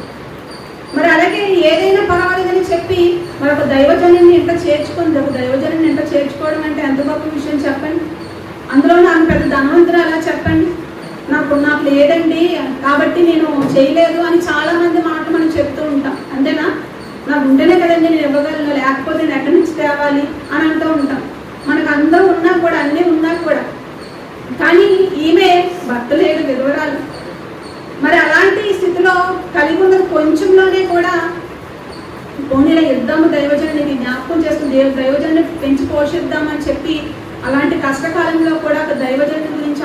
మరి అలాగే ఏదైనా పర్వాలేదని చెప్పి మరి ఒక దైవజనుని ఇంట చేర్చుకుంది. ఒక దైవజనుని ఇంట చేర్చుకోవడం అంటే ఎంత గొప్ప విషయం చెప్పండి. అందులో నాకు పెద్ద ధనవంతులు అలా చెప్పండి, నాకు లేదండి కాబట్టి నేను చేయలేదు అని చాలా మంది మాట మనం చెప్తూ ఉంటాం. అంతేనా? నాకు ఉంటేనే కదండి నేను ఇవ్వగలను, లేకపోతే నేను ఎక్కడి నుంచి తేవాలి అని అంటూ ఉంటాం. మనకు అందరూ ఉన్నా కూడా, అన్నీ ఉన్నా కూడా. కానీ ఈమె భర్త లేడు, విధవరాలు. మరి అలాంటి స్థితిలో కలిగి ఉన్నది కొంచెంలోనే కూడా పోనీల ఇద్దాము, దైవజనుడిని జ్ఞాపకం చేసుకుని దైవజనుడిని పెంచి పోషిద్దామని చెప్పి అలాంటి కష్టకాలంలో కూడా ఒక దైవజనుడి గురించి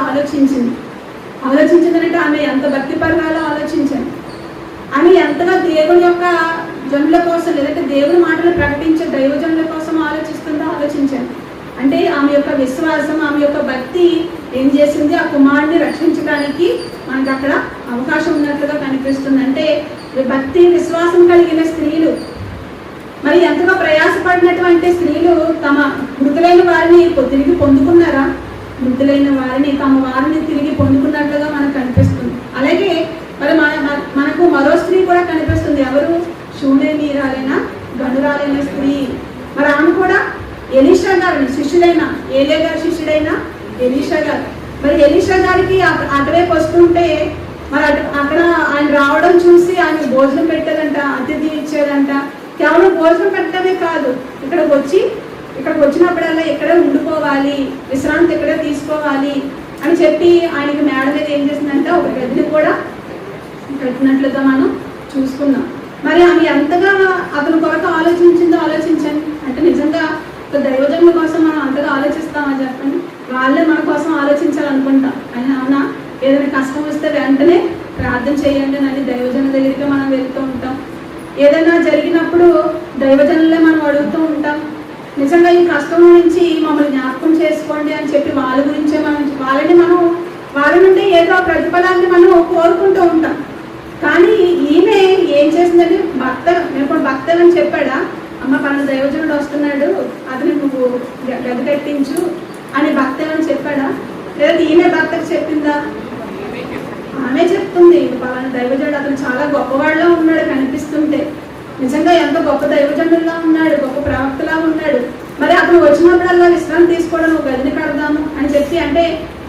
ఆలోచించిందంటే ఆమె ఎంత భక్తి పరగాలో ఆలోచించాను. ఆమె ఎంతగా దేవుని యొక్క జనుల కోసం, లేదంటే దేవుని మాటలు ప్రకటించే దైవజనుల కోసం ఆలోచిస్తుందో ఆలోచించాను. అంటే ఆమె యొక్క విశ్వాసం, ఆమె యొక్క భక్తి ఏం చేసింది, ఆ కుమారుడిని రక్షించడానికి మనకు అక్కడ అవకాశం ఉన్నట్లుగా కనిపిస్తుంది. అంటే భక్తి విశ్వాసం కలిగిన స్త్రీలు మరి ఎంతగా ప్రయాసపడినటువంటి స్త్రీలు తమ మృతులైన వారిని తిరిగి పొందుకున్నారా? మృతులైన వారిని, తమ వారిని తిరిగి పొందుకున్నట్లుగా మనకు కనిపిస్తుంది. అలాగే మరి మనకు మరో స్త్రీ కూడా కనిపిస్తుంది. ఎవరు? షూనేమీరాలైన గనురాలైన స్త్రీ. మరి ఆమె కూడా ఎలీషా గారిని శిష్యుడైన, ఏలియా గారి శిష్యుడైన ఎలీషా గారు. మరి ఎలీషా గారికి అటువైపు వస్తుంటే మరి అక్కడ ఆయన రావడం చూసి ఆయన భోజనం పెట్టేదంట, అతిథి ఇచ్చేదంట. కేవలం భోజనం పెట్టడమే కాదు, ఇక్కడికి వచ్చినప్పుడల్లా ఇక్కడే ఉండిపోవాలి, విశ్రాంతి ఇక్కడే తీసుకోవాలి అని చెప్పి ఆయనకి మేడ మీద ఏం చేసిందంటే ఒక గదిని కూడా కట్టినట్లుగా మనం చూసుకున్నాం. మరి ఆమె ఎంతగా అతని కొరకు ఆలోచించండి. అంటే నిజంగా దైవజనుల కోసం మనం అంతగా ఆలోచిస్తామా చెప్పండి? వాళ్ళే మన కోసం ఆలోచించాలనుకుంటాం. అవునా? ఏదైనా కష్టం వస్తే వెంటనే ప్రార్థన చేయండి అని దైవజనుల దగ్గరికి మనం వెళ్తూ ఉంటాం. ఏదైనా జరిగినప్పుడు దైవజనులే మనం అడుగుతూ ఉంటాం. నిజంగా ఈ కష్టం నుంచి మమ్మల్ని జ్ఞాపకం చేసుకోండి అని చెప్పి వాళ్ళ గురించే వాళ్ళ నుండి ఏదో ప్రతిఫలాన్ని మనం కోరుకుంటూ ఉంటాం. కానీ ఈమె ఏం చేసిందంటే భక్త అని చెప్పాడా, అమ్మ పలానా దైవజనుడు వస్తున్నాడు, అతని నువ్వు గది కట్టించు అని భక్త అని చెప్పాడా? లేదా ఈమె భక్తకు చెప్పిందా? ఆమె చెప్తుంది, పలానా దైవజనుడు అతను చాలా గొప్పవాళ్ళలో ఉన్నాడు కనిపిస్తుంటే. నిజంగా ఎంత గొప్ప దైవజనుల్లా ఉన్నాడు, గొప్ప ప్రవక్తలా ఉన్నాడు. మరి అతను వచ్చినప్పుడల్లా విశ్రాంతి తీసుకోవడం, నువ్వు గదిని కడదాము అని చెప్పి, అంటే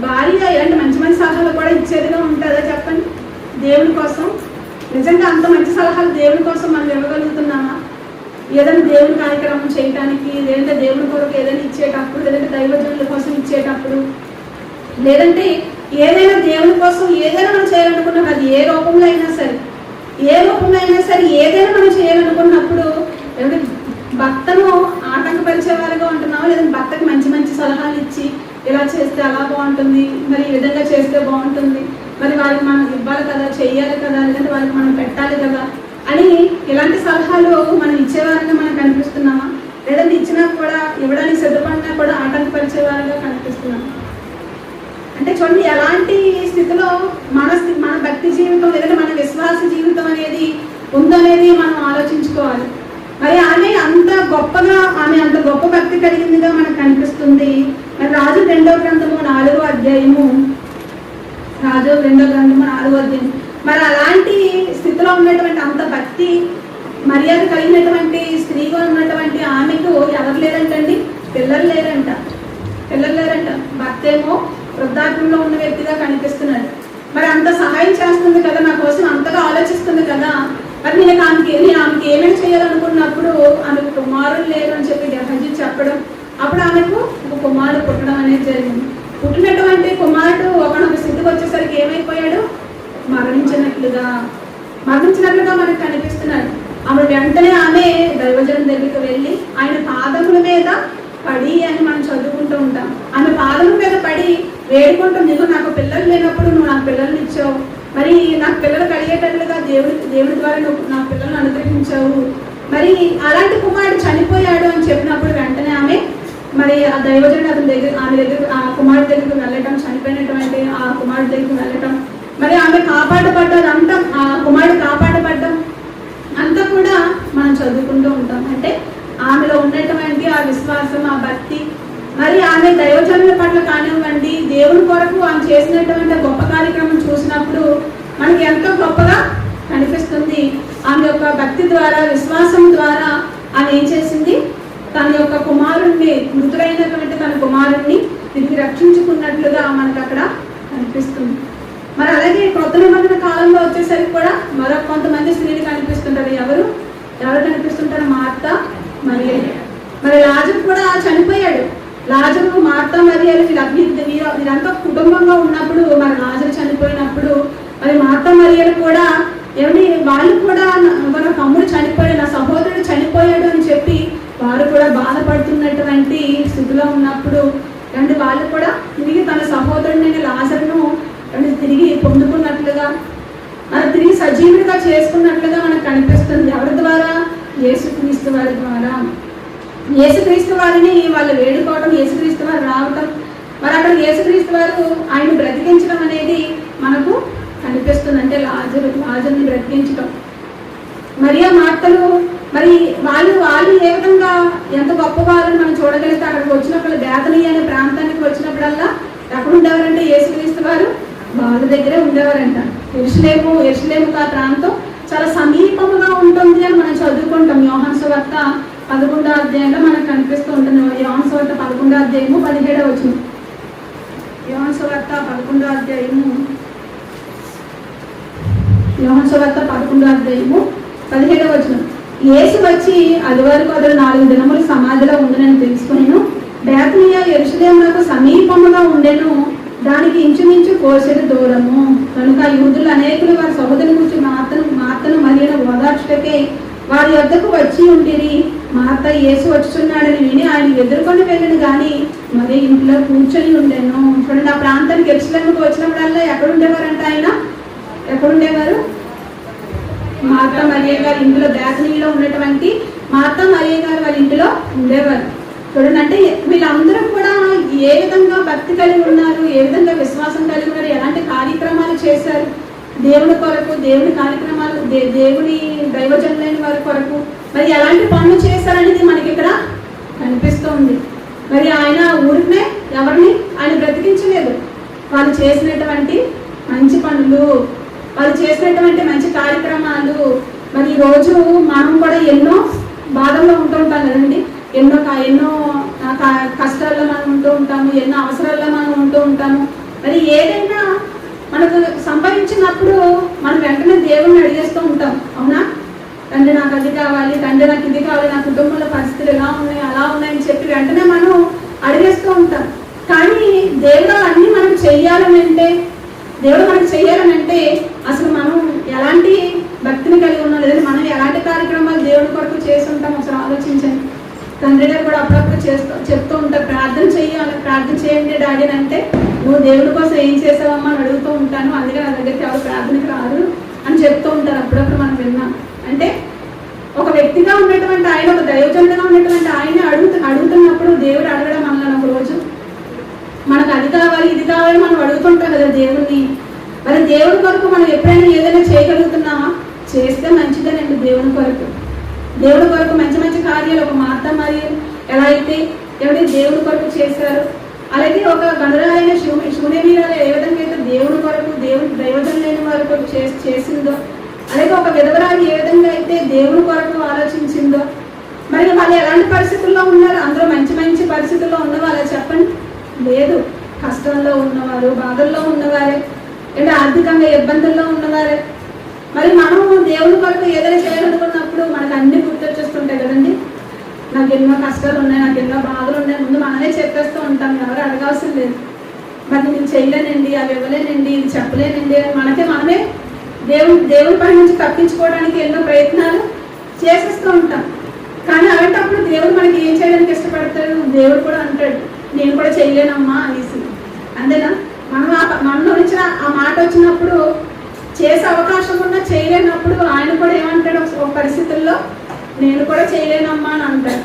భార్య ఇలాంటి మంచి మంచి సలహాలు కూడా ఇచ్చేదిగా ఉంటుందా చెప్పండి దేవుని కోసం? నిజంగా అంత మంచి సలహాలు దేవుని కోసం మనం ఇవ్వగలుగుతున్నామా? ఏదైనా దేవుని కార్యక్రమం చేయడానికి, లేదంటే దేవుని కొరకు ఏదైనా ఇచ్చేటప్పుడు, లేదంటే దైవజనుల కోసం ఇచ్చేటప్పుడు, లేదంటే ఏదైనా దేవుని కోసం ఏదైనా మనం చేయాలనుకున్నాం, అది ఏ రూపంలో అయినా సరే ఏదైనా మనం చేయాలనుకున్నప్పుడు ఏమంటే భక్తను ఆటంకపరిచేవారుగా ఉంటున్నాము, లేదంటే భక్తకు మంచి మంచి సలహాలు ఇచ్చి ఇలా చేస్తే అలా బాగుంటుంది, మరి ఈ విధంగా చేస్తే బాగుంటుంది, మరి వాళ్ళకి మనం ఇవ్వాలి కదా, చెయ్యాలి కదా, లేదంటే వాళ్ళకి మనం పెట్టాలి కదా అని ఇలాంటి సలహాలు మనం ఇచ్చేవారుగా మనం కనిపిస్తున్నామా? లేదంటే ఇచ్చినా కూడా ఇవ్వడానికి సిద్ధపడినా కూడా ఆటంకపరిచేవారుగా కనిపిస్తున్నామా? అంటే చూడండి, ఎలాంటి స్థితిలో మన భక్తి జీవితం, లేదంటే మన విశ్వాస జీవితం అనేది ఉందనేది మనం ఆలోచించుకోవాలి. మరి ఆమె అంత గొప్ప భక్తి కలిగిందిగా మనకు కనిపిస్తుంది. మరి రాజు 2వ గ్రంథము 4వ అధ్యాయము మరి అలాంటి స్థితిలో ఉన్నటువంటి అంత భక్తి మర్యాద కలిగినటువంటి స్త్రీగా ఉన్నటువంటి ఆమెకు ఎవరు లేరంటండి? పిల్లలు లేరంట. భర్త ఏమో వృద్ధాప్యంలో ఉన్న వ్యక్తిగా కనిపిస్తున్నాడు. మరి అంత సహాయం చేస్తుంది కదా, నా కోసం అంతగా ఆలోచిస్తుంది కదా, మరి నేను ఆమెకి ఏమేమి చేయాలనుకున్నప్పుడు ఆమెకు కుమారులు లేరు అని చెప్పి గెహజీ చెప్పడం, అప్పుడు ఆమెకు ఒక కుమారుడు పుట్టడం అనేది జరిగింది. పుట్టినటువంటి కుమారుడు ఒకనొక స్థితికి వచ్చేసరికి ఏమైపోయాడు? మరణించినట్లుగా మనకు కనిపిస్తున్నాడు. ఆమె వెంటనే ఆమె దైవజనుడి దగ్గరికి వెళ్ళి ఆయన పాదముల మీద పడి అని మనం చదువుకుంటూ ఉంటాం. ఆమె పాదముల మీద పడి వేడుకుంటుంది, నీకు నాకు పిల్లలు లేనప్పుడు నువ్వు నాకు పిల్లల్ని ఇచ్చావు, మరి నాకు పిల్లలు కలిగేటట్లుగా దేవుడి ద్వారా నువ్వు నా పిల్లలను అనుగ్రహించావు, మరి అలాంటి కుమారుడు చనిపోయాడు అని చెప్పినప్పుడు వెంటనే ఆమె మరి ఆ దైవజనుడు ఆమె దగ్గర ఆ కుమారుడి దగ్గరికి వెళ్ళటం, చనిపోయినటువంటి ఆ కుమారుడి దగ్గరికి వెళ్ళటం, మరి ఆమె కాపాడబడ్డదంతా, ఆ కుమారుడు కాపాడబడ్డం అంతా కూడా మనం చదువుకుంటూ ఉంటాం. అంటే ఆమెలో ఉన్నటువంటి ఆ విశ్వాసం, ఆ భక్తి, మరి ఆమె దైవజనుల పట్ల కానివ్వండి, దేవుని కొరకు ఆమె చేసినటువంటి గొప్ప కార్యక్రమం చూసినప్పుడు మనకి ఎంతో గొప్పగా కనిపిస్తుంది. ఆమె యొక్క భక్తి ద్వారా, విశ్వాసం ద్వారా ఆమె ఏం చేసింది? తన యొక్క కుమారుణ్ణి, మృతుడైనటువంటి తన కుమారుణ్ణి తిరిగి రక్షించుకున్నట్లుగా మనకు అక్కడ కనిపిస్తుంది. మరి అలాగే కొత్త నిబంధన కాలంలో వచ్చేసరికి కూడా మరొక కొంతమంది స్త్రీలు కనిపిస్తుంటారు. ఎవరు కనిపిస్తుంటారు? మార్త, మరియ. మరి లాజరు కూడా చనిపోయాడు. లాజరు, మార్త, మరియలు వీరంతా కుటుంబంగా ఉన్నప్పుడు, మరి లాజరు చనిపోయినప్పుడు మరి మార్త, మరియలు కూడా వాళ్ళు కూడా మన తమ్ముడు చనిపోయాడు, నా సహోదరుడు చనిపోయాడు అని చెప్పి వారు కూడా బాధపడుతున్నటువంటి స్థితిలో ఉన్నప్పుడు వాళ్ళు కూడా తిరిగి తన సహోదరుడైన లాజరును తిరిగి పొందుకున్నట్లుగా, మరి తిరిగి సజీవుడిగా చేసుకున్నట్లుగా మనకు కనిపిస్తుంది. ఎవరి ద్వారా? యేసుక్రీస్తు వారి ద్వారా. యేసుక్రీస్తు వారిని వాళ్ళు వేడుకోవడం, యేసుక్రీస్తు వారు రావటం, మరి అక్కడ యేసుక్రీస్తు వారు ఆయన బ్రతికించడం అనేది మనకు కనిపిస్తుంది. అంటే లాజరుని బ్రతికించడం. మరియా, మార్తలు మరి వాళ్ళు ఏ విధంగా ఎంత గొప్పవారని మనం చూడగలిగితే, అక్కడికి వచ్చినప్పుడు బేతనీ అనే ప్రాంతానికి వచ్చినప్పుడల్లా ఎక్కడ ఉండేవారంటే యేసుక్రీస్తు వారు వాళ్ళ దగ్గరే ఉండేవారంట. యెరూషలేము ఆ ప్రాంతం చాలా సమీపముగా ఉంటుంది అని మనం చదువుకుంటాం. యోహాను సువార్త 11వ అధ్యాయంలో మనకు కనిపిస్తూ ఉంటుంది. యోహాను సువార్త 11వ అధ్యాయము 17వ వచనం. యోహాను సువార్త 11వ అధ్యాయము 17వ వచనం. యేసు వచ్చి అది వరకు అతడు 4 దినములు సమాధిలో ఉందని తెలుసుకుని, బేతనియ యెరూషలేమునకు సమీపముగా ఉండెను, దానికి ఇంచుమించు కోసెడు దూరము. కనుక యూదులు అనేకులు వారి సహోదరుని గురించి మార్తను మరియను ఓదార్చుటకే వారి వద్దకు వచ్చి ఉండిరి. మార్త యేసు వచ్చుచున్నాడని విని ఆయన ఎదుర్కొని వెళ్ళను గాని మరి ఇంట్లో కూర్చొని ఉండేను. చూడండి, ఆ ప్రాంతానికి యెరూషలేముకు వచ్చినప్పుడల్లా ఎక్కడుండేవారంట ఆయన? ఎక్కడుండేవారు? మార్త మరియ గారి ఇంట్లో, బేతనీలో ఉన్నటువంటి మార్త మరియ గారు వాళ్ళ ఇంటిలో ఉండేవారు. చూడండి, అంటే వీళ్ళందరూ కూడా ఏ విధంగా భక్తి కలిగి ఉన్నారు, ఏ విధంగా విశ్వాసం కలిగి ఉన్నారు, ఎలాంటి కార్యక్రమాలు చేశారు దేవుని కొరకు, దేవుని కార్యక్రమాలు, దేవుని దైవజనులైన వారి కొరకు మరి ఎలాంటి పనులు చేశారనేది మనకి ఇక్కడ కనిపిస్తుంది. మరి ఆయన ఊరినే ఎవరిని ఆయన బ్రతికించలేదు. వాళ్ళు చేసినటువంటి మంచి పనులు, వాళ్ళు చేసినటువంటి మంచి కార్యక్రమాలు. మరి ఈరోజు మనం కూడా ఎన్నో బాధల్లో ఉంటూ ఉంటాం కదండి. ఎన్నో కష్టాల్లో మనం ఉంటూ ఉంటాము, ఎన్నో అవసరాల్లో మనం ఉంటూ ఉంటాము. మరి ఏదైనా మనకు సంపాదించినప్పుడు మనం వెంటనే దేవుణ్ణి అడిగేస్తూ ఉంటాం. అవునా? తండ్రి నాకు అది కావాలి, తండ్రి నాకు ఇది కావాలి, నా కుటుంబంలో పరిస్థితులు ఎలా ఉన్నాయి, అలా ఉన్నాయని చెప్పి వెంటనే మనం అడిగేస్తూ ఉంటాం. కానీ దేవుడు అన్నీ మనకు చెయ్యాలనంటే అసలు మనం ఎలాంటి భక్తిని కలిగి ఉన్నాం, లేదంటే మనం ఎలాంటి కార్యక్రమాలు దేవుడి కొరకు చేసి ఉంటాం అసలు ఆలోచించండి. తండ్రి గారు కూడా అప్పుడప్పుడు చెప్తూ ఉంటారు, ప్రార్థన చేయండి డాడీ అంటే, నువ్వు దేవుడి కోసం ఏం చేసావమ్మా అని అడుగుతూ ఉంటాను, అందుకే నా దగ్గరికి ఎవరు ప్రార్థనకి రారు అని చెప్తూ ఉంటారు. అప్పుడప్పుడు మనం విన్నాం. అంటే ఒక వ్యక్తిగా ఉన్నటువంటి ఆయన, ఒక దైవజనుడిగా ఉన్నటువంటి ఆయన అడుగుతున్నప్పుడు దేవుడు అడగడం అన్నాను ఒక రోజు, మనకు అది కావాలి ఇది కావాలి మనం అడుగుతుంటాం కదా దేవుడిని. మరి దేవుడి కొరకు మనం ఎప్పుడైనా ఏదైనా చేయగలుగుతున్నామా? చేస్తే మంచిదేనండి. దేవుడి కొరకు మంచి మంచి కార్యాలు ఒక మార్త మరియ ఎలా అయితే దేవుడి కొరకు చేశారు, అలాగే ఒక గనురాలైన శూన్యమీరాలు ఏ విధంగా అయితే దేవుడి కొరకు, దేవుడి దైవజనం లేని వారి కొరకు చేసిందో, అలాగే ఒక విధవరాలు ఏ విధంగా అయితే దేవుడి కొరకు ఆలోచించిందో, మరి వాళ్ళు ఎలాంటి పరిస్థితుల్లో ఉన్నారు? అందరూ మంచి మంచి పరిస్థితుల్లో ఉన్నవాళ్ళ చెప్పండి? లేదు. కష్టంలో ఉన్నవారు, బాధల్లో ఉన్నవారే, అంటే ఆర్థికంగా ఇబ్బందుల్లో ఉన్నవారే. మరి మనం దేవుడి కొరకు ఏదైనా చేయాలనుకున్నప్పుడు మనకు అన్ని గుర్తొచ్చేస్తుంటాయి కదండి. నాకు ఎన్నో కష్టాలు ఉన్నాయి, నాకు ఎన్నో బాధలు ఉన్నాయి, ముందు మనమే చెప్పేస్తూ ఉంటాం, ఎవరు అడగాల్సిన లేదు. మరి నేను చేయలేనండి, అవి ఇవ్వలేనండి, ఇది చెప్పలేనండి అని మనమే దేవుడి పని నుంచి తప్పించుకోవడానికి ఎన్నో ప్రయత్నాలు చేసేస్తూ ఉంటాం. కానీ అలాంటప్పుడు దేవుడు మనకి ఏం చేయడానికి ఇష్టపడతాడు? దేవుడు కూడా అంటాడు, నేను కూడా చేయలేనమ్మా అనేసి. అంతేనా? మనలో నుంచి ఆ మాట వచ్చినప్పుడు, చేసే అవకాశం ఉన్నా చేయలేనప్పుడు ఆయన కూడా ఏమంటాడు? ఒక పరిస్థితుల్లో నేను కూడా చేయలేనమ్మా అని అంటాడు.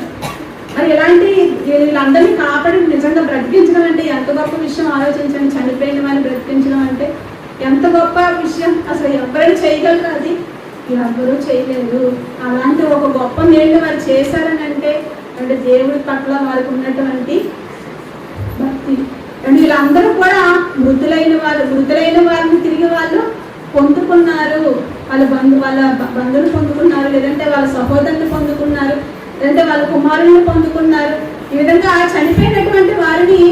మరి ఇలాంటి వీళ్ళందరినీ కాపాడి నిజంగా బ్రతికించడం అంటే ఎంత గొప్ప విషయం ఆలోచించండి. చనిపోయిన వారిని బ్రతికించడం అంటే ఎంత గొప్ప విషయం. అసలు ఎవరైనా చేయగలరు? అది ఎవరూ చేయలేరు. అలాంటి ఒక గొప్ప మేలు వారు చేశారని అంటే దేవుడి పట్ల వారికి ఉన్నటువంటి భక్తి. వీళ్ళందరూ కూడా మృతులైన వారిని తిరిగి వాళ్ళు పొందుకున్నారు, వాళ్ళ బంధువులు పొందుకున్నారు, లేదంటే వాళ్ళ సహోదరులు పొందుకున్నారు, లేదంటే వాళ్ళ కుమారులను పొందుకున్నారు. ఈ విధంగా చనిపోయినటువంటి వారిని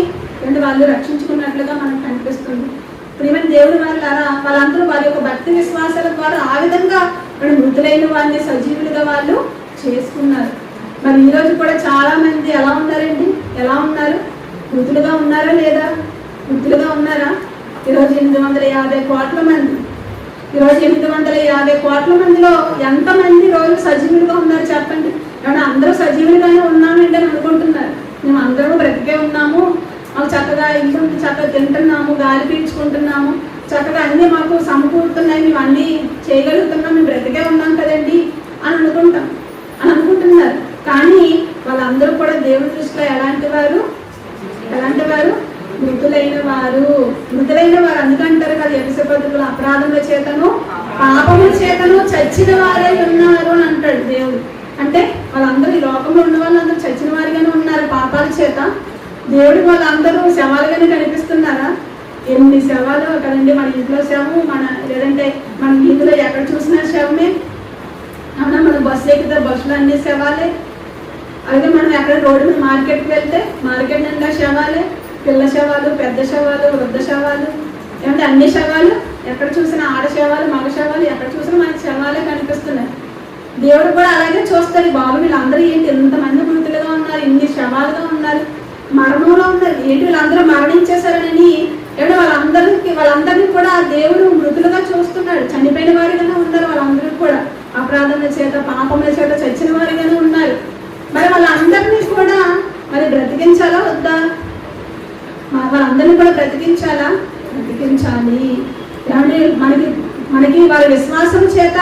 వాళ్ళు రక్షించుకున్నట్లుగా మనకు కనిపిస్తుంది. ప్రియమైన దేవుడి వాళ్ళందరూ వారి యొక్క భక్తి విశ్వాసాల ద్వారా ఆ విధంగా మృతులైన వారిని సజీవులుగా వాళ్ళు చేసుకున్నారు. మరి ఈరోజు కూడా చాలా మంది ఎలా ఉన్నారండి? ఎలా ఉన్నారు? మృతులుగా ఉన్నారా లేదా? మృతులుగా ఉన్నారా? ఈరోజు 850 కోట్ల మంది, ఈరోజు 850 కోట్ల మందిలో ఎంతమంది రోజు సజీవులుగా ఉన్నారు చెప్పండి? ఏమన్నా అందరూ సజీవులుగానే ఉన్నామండి అని అనుకుంటున్నారు. మేము అందరూ బ్రతికే ఉన్నాము, మాకు చక్కగా ఇల్లు చక్కగా తింటున్నాము, గాలి పీల్చుకుంటున్నాము, చక్కగా అన్నీ మాకు సమకూరుతున్నాయి, మేము అన్నీ చేయగలుగుతున్నాం, మేము బ్రతికే ఉన్నాం కదండి అని అనుకుంటున్నారు. కానీ వాళ్ళందరూ కూడా దేవుడి దృష్టిలో ఎలాంటి వారు? మృతులైన వారు. అందుకంటారు కదా, ఎపిసపతులు అపరాధముల చేతను పాపముల చేతను చచ్చిన వారై ఉన్నారు అని అంటాడు దేవుడు. అంటే వాళ్ళందరూ ఈ లోకంలో ఉన్న వాళ్ళందరూ చచ్చిన వారిగానే ఉన్నారు పాపాల చేత. దేవుడికి వాళ్ళందరూ శవాలుగానే కనిపిస్తున్నారా? ఎన్ని శవాలు కదండి, మన ఇంట్లో శవం, లేదంటే మన వీధిలో ఎక్కడ చూసినా శవమే. అవునా? మనం బస్సు ఎక్కితే బస్సులో అన్ని శవాలే. అలాగే మనం ఎక్కడ రోడ్డు మీద మార్కెట్కి వెళ్తే మార్కెట్ నిండా శవాలే, పిల్ల శవాలు, పెద్ద శవాలు, వృద్ధ శవాలు, ఏమంటే అన్ని శవాలు. ఎక్కడ చూసినా ఆడ శవాలు, మగ శవాలు, ఎక్కడ చూసినా మనకి శవాలే కనిపిస్తున్నాయి. దేవుడు కూడా అలాగే చూస్తాడు. బాబు వీళ్ళందరూ ఏంటి ఎంతమంది మృతులుగా ఉన్నారు, ఇన్ని శవాలుగా ఉన్నారు, మరణంలో ఉన్నారు, ఏంటి వీళ్ళందరూ మరణించేశారని ఏమంటే వాళ్ళందరినీ కూడా దేవుడు మృతులుగా చూస్తున్నాడు. చనిపోయిన వారిగానే ఉన్నారు వాళ్ళందరూ కూడా, అపరాధముల చేత పాపముల చేత చచ్చిన వారిగానే ఉన్నారు. మరి వాళ్ళందరినీ కూడా మరి బ్రతికించాలా వద్దా? వాళ్ళందరినీ కూడా బ్రతికించాలి. ఏమంటే మనకి వారి విశ్వాసం చేత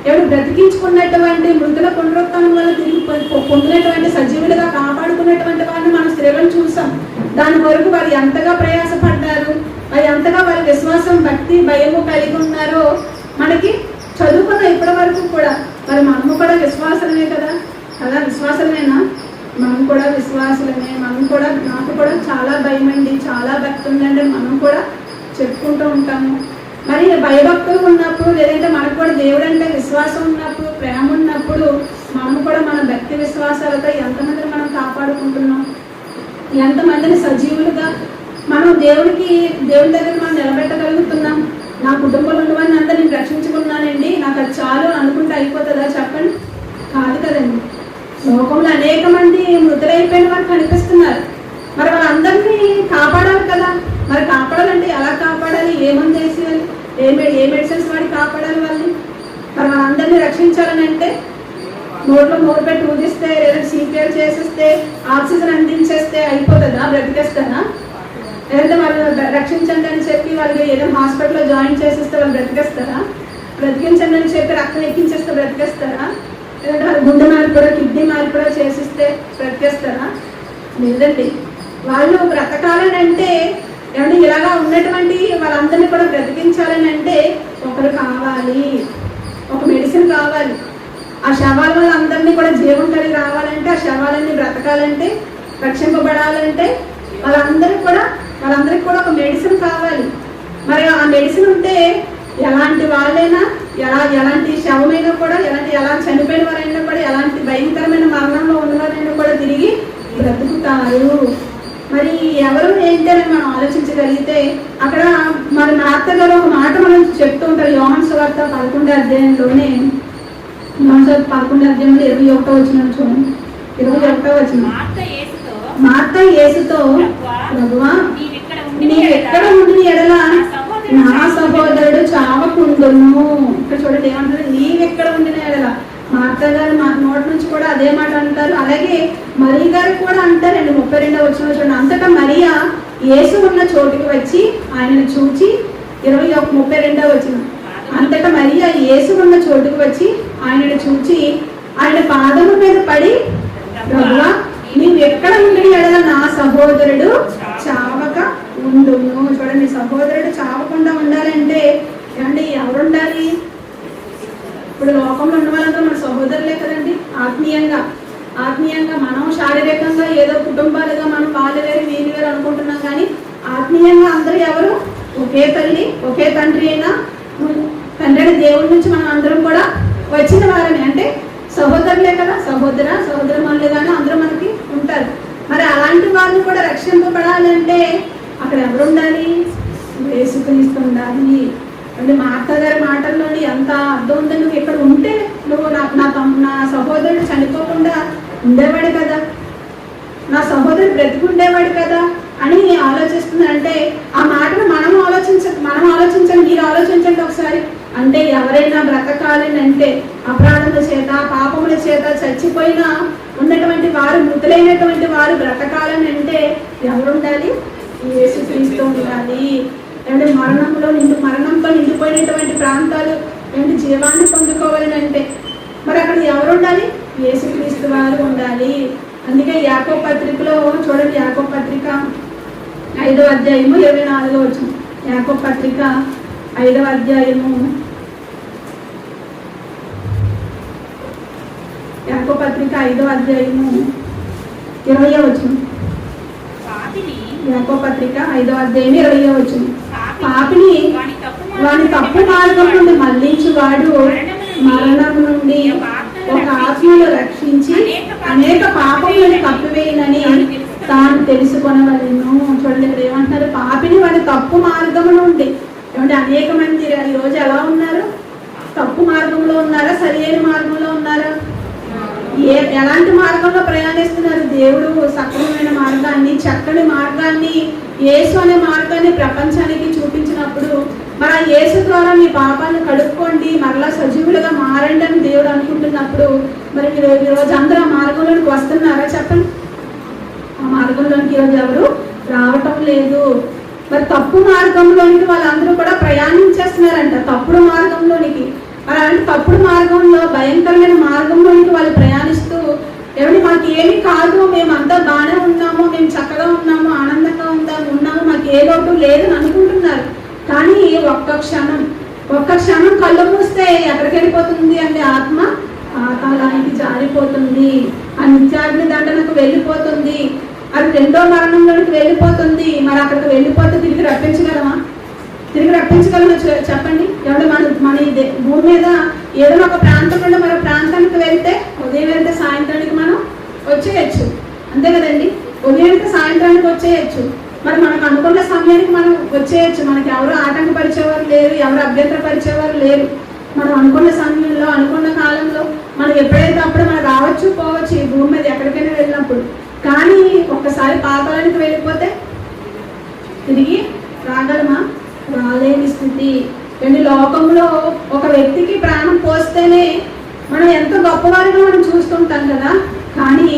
ఎవరు బ్రతికించుకున్నటువంటి మృతుల పునరుత్థానం వల్ల తిరిగి పొందినటువంటి సజీవులుగా కాపాడుకున్నటువంటి వారిని మనం స్త్రీలను చూసాం. దాని వరకు వారు ఎంతగా ప్రయాసపడ్డారు, వారు ఎంతగా వారి విశ్వాసం, భక్తి, భయము కలిగి ఉన్నారో మనకి చదువుకున్న ఇప్పటి వరకు కూడా. మరి మనము కూడా విశ్వాసమే కదా, విశ్వాసమేనా? మనం కూడా విశ్వాసులమే. నాకు కూడా చాలా భయం అండి, చాలా భక్తి ఉందండి మనం కూడా చెప్పుకుంటూ ఉంటాము. మరి భయభక్తులు ఉన్నప్పుడు, లేదంటే మనకు కూడా దేవుడు అంటే విశ్వాసం ఉన్నప్పుడు, ప్రేమ ఉన్నప్పుడు మనం కూడా మన భక్తి విశ్వాసాలతో ఎంతమందిని మనం కాపాడుకుంటున్నాం, ఎంతమందిని సజీవులుగా మనం దేవుడి దగ్గర మనం నిలబెట్టగలుగుతున్నాం. నా కుటుంబంలో ఉన్నవాడిని అంతా నేను రక్షించుకున్నానండి, నాకు అది చాలు అనుకుంటే అయిపోతుందా చెప్పండి? కాదు కదండి. లోకంలో అనేక మంది మృతులైపోయిన వారు కనిపిస్తున్నారు. మరి వాళ్ళందరినీ కాపాడాలి కదా. మరి కాపాడాలంటే ఎలా కాపాడాలి? ఏమని చేసేయాలి? ఏ మెడిసిన్స్ వాడి కాపాడాలి వాళ్ళని? మరి వాళ్ళందరినీ రక్షించాలని అంటే నోట్లో నోరు పెట్టి ఊదిస్తే, లేదా సీపీఆర్ చేసేస్తే, ఆక్సిజన్ అందించేస్తే అయిపోతుందా? బ్రతికేస్తారా? లేదంటే వాళ్ళు రక్షించండి అని చెప్పి వాళ్ళకి ఏదో హాస్పిటల్లో జాయిన్ చేసేస్తే వాళ్ళు బ్రతికేస్తారా? బ్రతికించండి అని చెప్పి రక్తం ఎక్కించేస్తే బ్రతికేస్తారా? లేదంటే వాళ్ళు గుండె మార్పిడో, కిడ్నీ మార్పిడో చేసిస్తే బ్రతికేస్తారా? లేదండి. వాళ్ళు బ్రతకాలని అంటే ఏమంటే ఇలాగా ఉన్నటువంటి వాళ్ళందరినీ కూడా బ్రతికించాలని అంటే ఒకరు కావాలి, ఒక మెడిసిన్ కావాలి. ఆ శవాల వాళ్ళందరినీ కూడా జీవం కలిగి రావాలంటే, ఆ శవాలన్నీ బ్రతకాలంటే, రక్షింపబడాలంటే వాళ్ళందరికీ కూడా ఒక మెడిసిన్ కావాలి. మరి ఆ మెడిసిన్ ఉంటే ఎలాంటి వాళ్ళైనా, ఎలాంటి శవమైనా కూడా, ఎలా చనిపోయిన వారైనా కూడా, ఎలాంటి భయంకరమైన మరణంలో ఉన్నవారైనా కూడా తిరిగి బ్రతుకుతారు. మరి ఎవరు ఏంటని మనం ఆలోచించగలిగితే అక్కడ మన మార్త గారు ఒక మాట మనం చెప్తూ ఉంటారు. యోహాను సువార్త 11వ అధ్యాయంలోనే, 11వ అధ్యాయంలో 21వ వచనం చూడండి. 21వ వచనం, మార్త యేసుతో, ప్రభువా నీవెక్కడ ఉండిన ఎడల నా సహోదరుడు చావకుండును. ఇక్కడ చూడండి ఏమంటారు? నీవెక్కడ ఉండిన ఎడల. మార్త గారు నోటి నుంచి కూడా అదే మాట అంటారు. అలాగే మరియ గారు కూడా అంటారండి. 32వ వచనం చూడండి. అంతటా మరియా యేసు ఉన్న చోటుకి వచ్చి ఆయనను చూచి, 32వ వచనం, అంతటా మరియా యేసు ఉన్న చోటుకు వచ్చి ఆయనను చూచి ఆయన పాదము మీద పడి, ప్రభువా నీవు ఎక్కడ ఉండిన ఎడల నా సహోదరుడు చావక ఉండును. చూడండి, సహోదరుడు చావకుండా ఉండాలంటే ఏమండి ఎవరు ఉండాలి? ఇప్పుడు లోకంలో ఉన్న వాళ్ళంతా మన సహోదరులే కదండి. ఆత్మీయంగా మనం శారీరకంగా ఏదో కుటుంబాలుగా మనం వాళ్ళు వేరు వీళ్ళు వేరు అనుకుంటున్నాం. కానీ ఆత్మీయంగా అందరూ ఎవరు? ఒకే తల్లి ఒకే తండ్రి అయినా తండ్రి దేవుడి నుంచి మనం అందరం కూడా వచ్చిన వారని, అంటే సహోదరులే కదా, సహోదరమనులే కానీ అందరూ మనకి ఉంటారు. మరి అలాంటి వాళ్ళు కూడా రక్షింపబడాలి అంటే అక్కడ ఎవరు ఉండాలి? యేసుక్రీస్తు ఉండాలి. అంటే మా అత్తగారి మాటల్లోని ఎంత అర్థం ఉందో, నువ్వు ఇక్కడ ఉంటే నువ్వు నా సహోదరుడు చనిపోకుండా ఉండేవాడు కదా, నా సహోదరుడు బ్రతికుండేవాడు కదా అని ఆలోచిస్తున్నారంటే ఆ మాటను మనం ఆలోచించండి, మీరు ఆలోచించండి ఒకసారి. అంటే ఎవరైనా బ్రతకాలని అంటే అపరాధముల చేత పాపముల చేత చచ్చిపోయినా ఉన్నటువంటి వారు, మృతులైనటువంటి వారు బ్రతకాలని అంటే ఎవరు ఉండాలి? యేసుక్రీస్తు ఉండాలి. అంటే మరణంతో నిండిపోయినటువంటి ప్రాంతాలు ఏంటి జీవాన్ని పొందుకోవాలని అంటే మరి అక్కడ ఎవరు ఉండాలి? యేసుక్రీస్తు వారు ఉండాలి. అందుకే యాకోబు పత్రికలో చూడండి, యాకోబు పత్రిక 5వ అధ్యాయము 24వ వచనం. యాకోబు పత్రిక 5వ అధ్యాయము 20వ వచనం. యాకోబు పత్రిక 5వ అధ్యాయం 20వ వచనం. పాపిని వాని తప్పు మార్గం నుండి మళ్లించువాడు మరణం నుండి ఒక ఆత్మను రక్షించి అనేక పాపములను కప్పివేయనని తాను తెలుసుకొనవలెను. చూడండి ఇక్కడ ఏమంటున్నారు? పాపిని వాడి తప్పు మార్గము నుండి. ఏమంటే అనేక మంది ఈరోజు ఎలా ఉన్నారు? తప్పు మార్గంలో ఉన్నారా, సరి అయిన మార్గంలో ఉన్నారా? ఎలాంటి మార్గంలో ప్రయాణిస్తున్నారు? దేవుడు సక్రమమైన మార్గాన్ని, చక్కని మార్గాన్ని, యేసు అనే మార్గాన్ని ప్రపంచానికి చూపించినప్పుడు మరి ఆ యేసు ద్వారా మీ పాపాలను కడుక్కోండి, మరలా సజీవులుగా మారండి అని దేవుడు అనుకుంటున్నప్పుడు మరి మీరు ఈరోజు అందరూ ఆ మార్గంలోనికి వస్తున్నారా? చెప్పండి. ఆ మార్గంలోనికి ఈరోజు ఎవరు రావటం లేదు. మరి తప్పు మార్గంలోనికి వాళ్ళందరూ కూడా ప్రయాణించేస్తున్నారంట, తప్పుడు మార్గంలోనికి. మరి అలాంటి తప్పుడు మార్గంలో, భయంకరమైన మార్గంలోనికి వాళ్ళు ప్రయాణిస్తూ ఏమంటే మాకు ఏమి కాదు, మేమంతా బాగానే ఉన్నాము, మేము చక్కగా ఉన్నాము, ఆనందంగా ఉన్నాము, మాకు ఏ లోటు లేదని అనుకుంటున్నారు. కానీ ఒక్క క్షణం కళ్ళు మూస్తే ఎక్కడికి వెళ్ళిపోతుంది అంటే ఆత్మ పాతాళానికి జారిపోతుంది, ఆ నిత్యాగ్ని దండనకు వెళ్ళిపోతుంది, అది రెండో మరణంలోనికి వెళ్ళిపోతుంది. మరి అక్కడికి వెళ్ళిపోతే తిరిగి రప్పించగలమా చెప్పండి. ఎవరు మన భూమి మీద ఏదైనా ఒక ప్రాంతం నుండి మరో ప్రాంతానికి వెళ్తే, ఉదయం వెళ్తే సాయంత్రానికి మనం వచ్చేయచ్చు, అంతే కదండి. ఉదయం వెళ్తే సాయంత్రానికి వచ్చేయచ్చు. మరి మనకు అనుకున్న సమయానికి మనం వచ్చేయచ్చు. మనకి ఎవరు ఆటంకపరిచేవారు లేరు, ఎవరు అభ్యంతరపరిచేవారు లేరు. మనం అనుకున్న సమయంలో, అనుకున్న కాలంలో మనం ఎప్పుడైతే అప్పుడు మనం రావచ్చు పోవచ్చు ఈ భూమి మీద ఎక్కడికైనా వెళ్ళినప్పుడు. కానీ ఒక్కసారి పాతాళానికి వెళ్ళిపోతే తిరిగి రాగలమా? రాలేని స్థితి. రెండు లోకంలో ఒక వ్యక్తికి ప్రాణం పోస్తేనే మనం ఎంతో గొప్పవారిగా మనం చూస్తుంటాం కదా. కానీ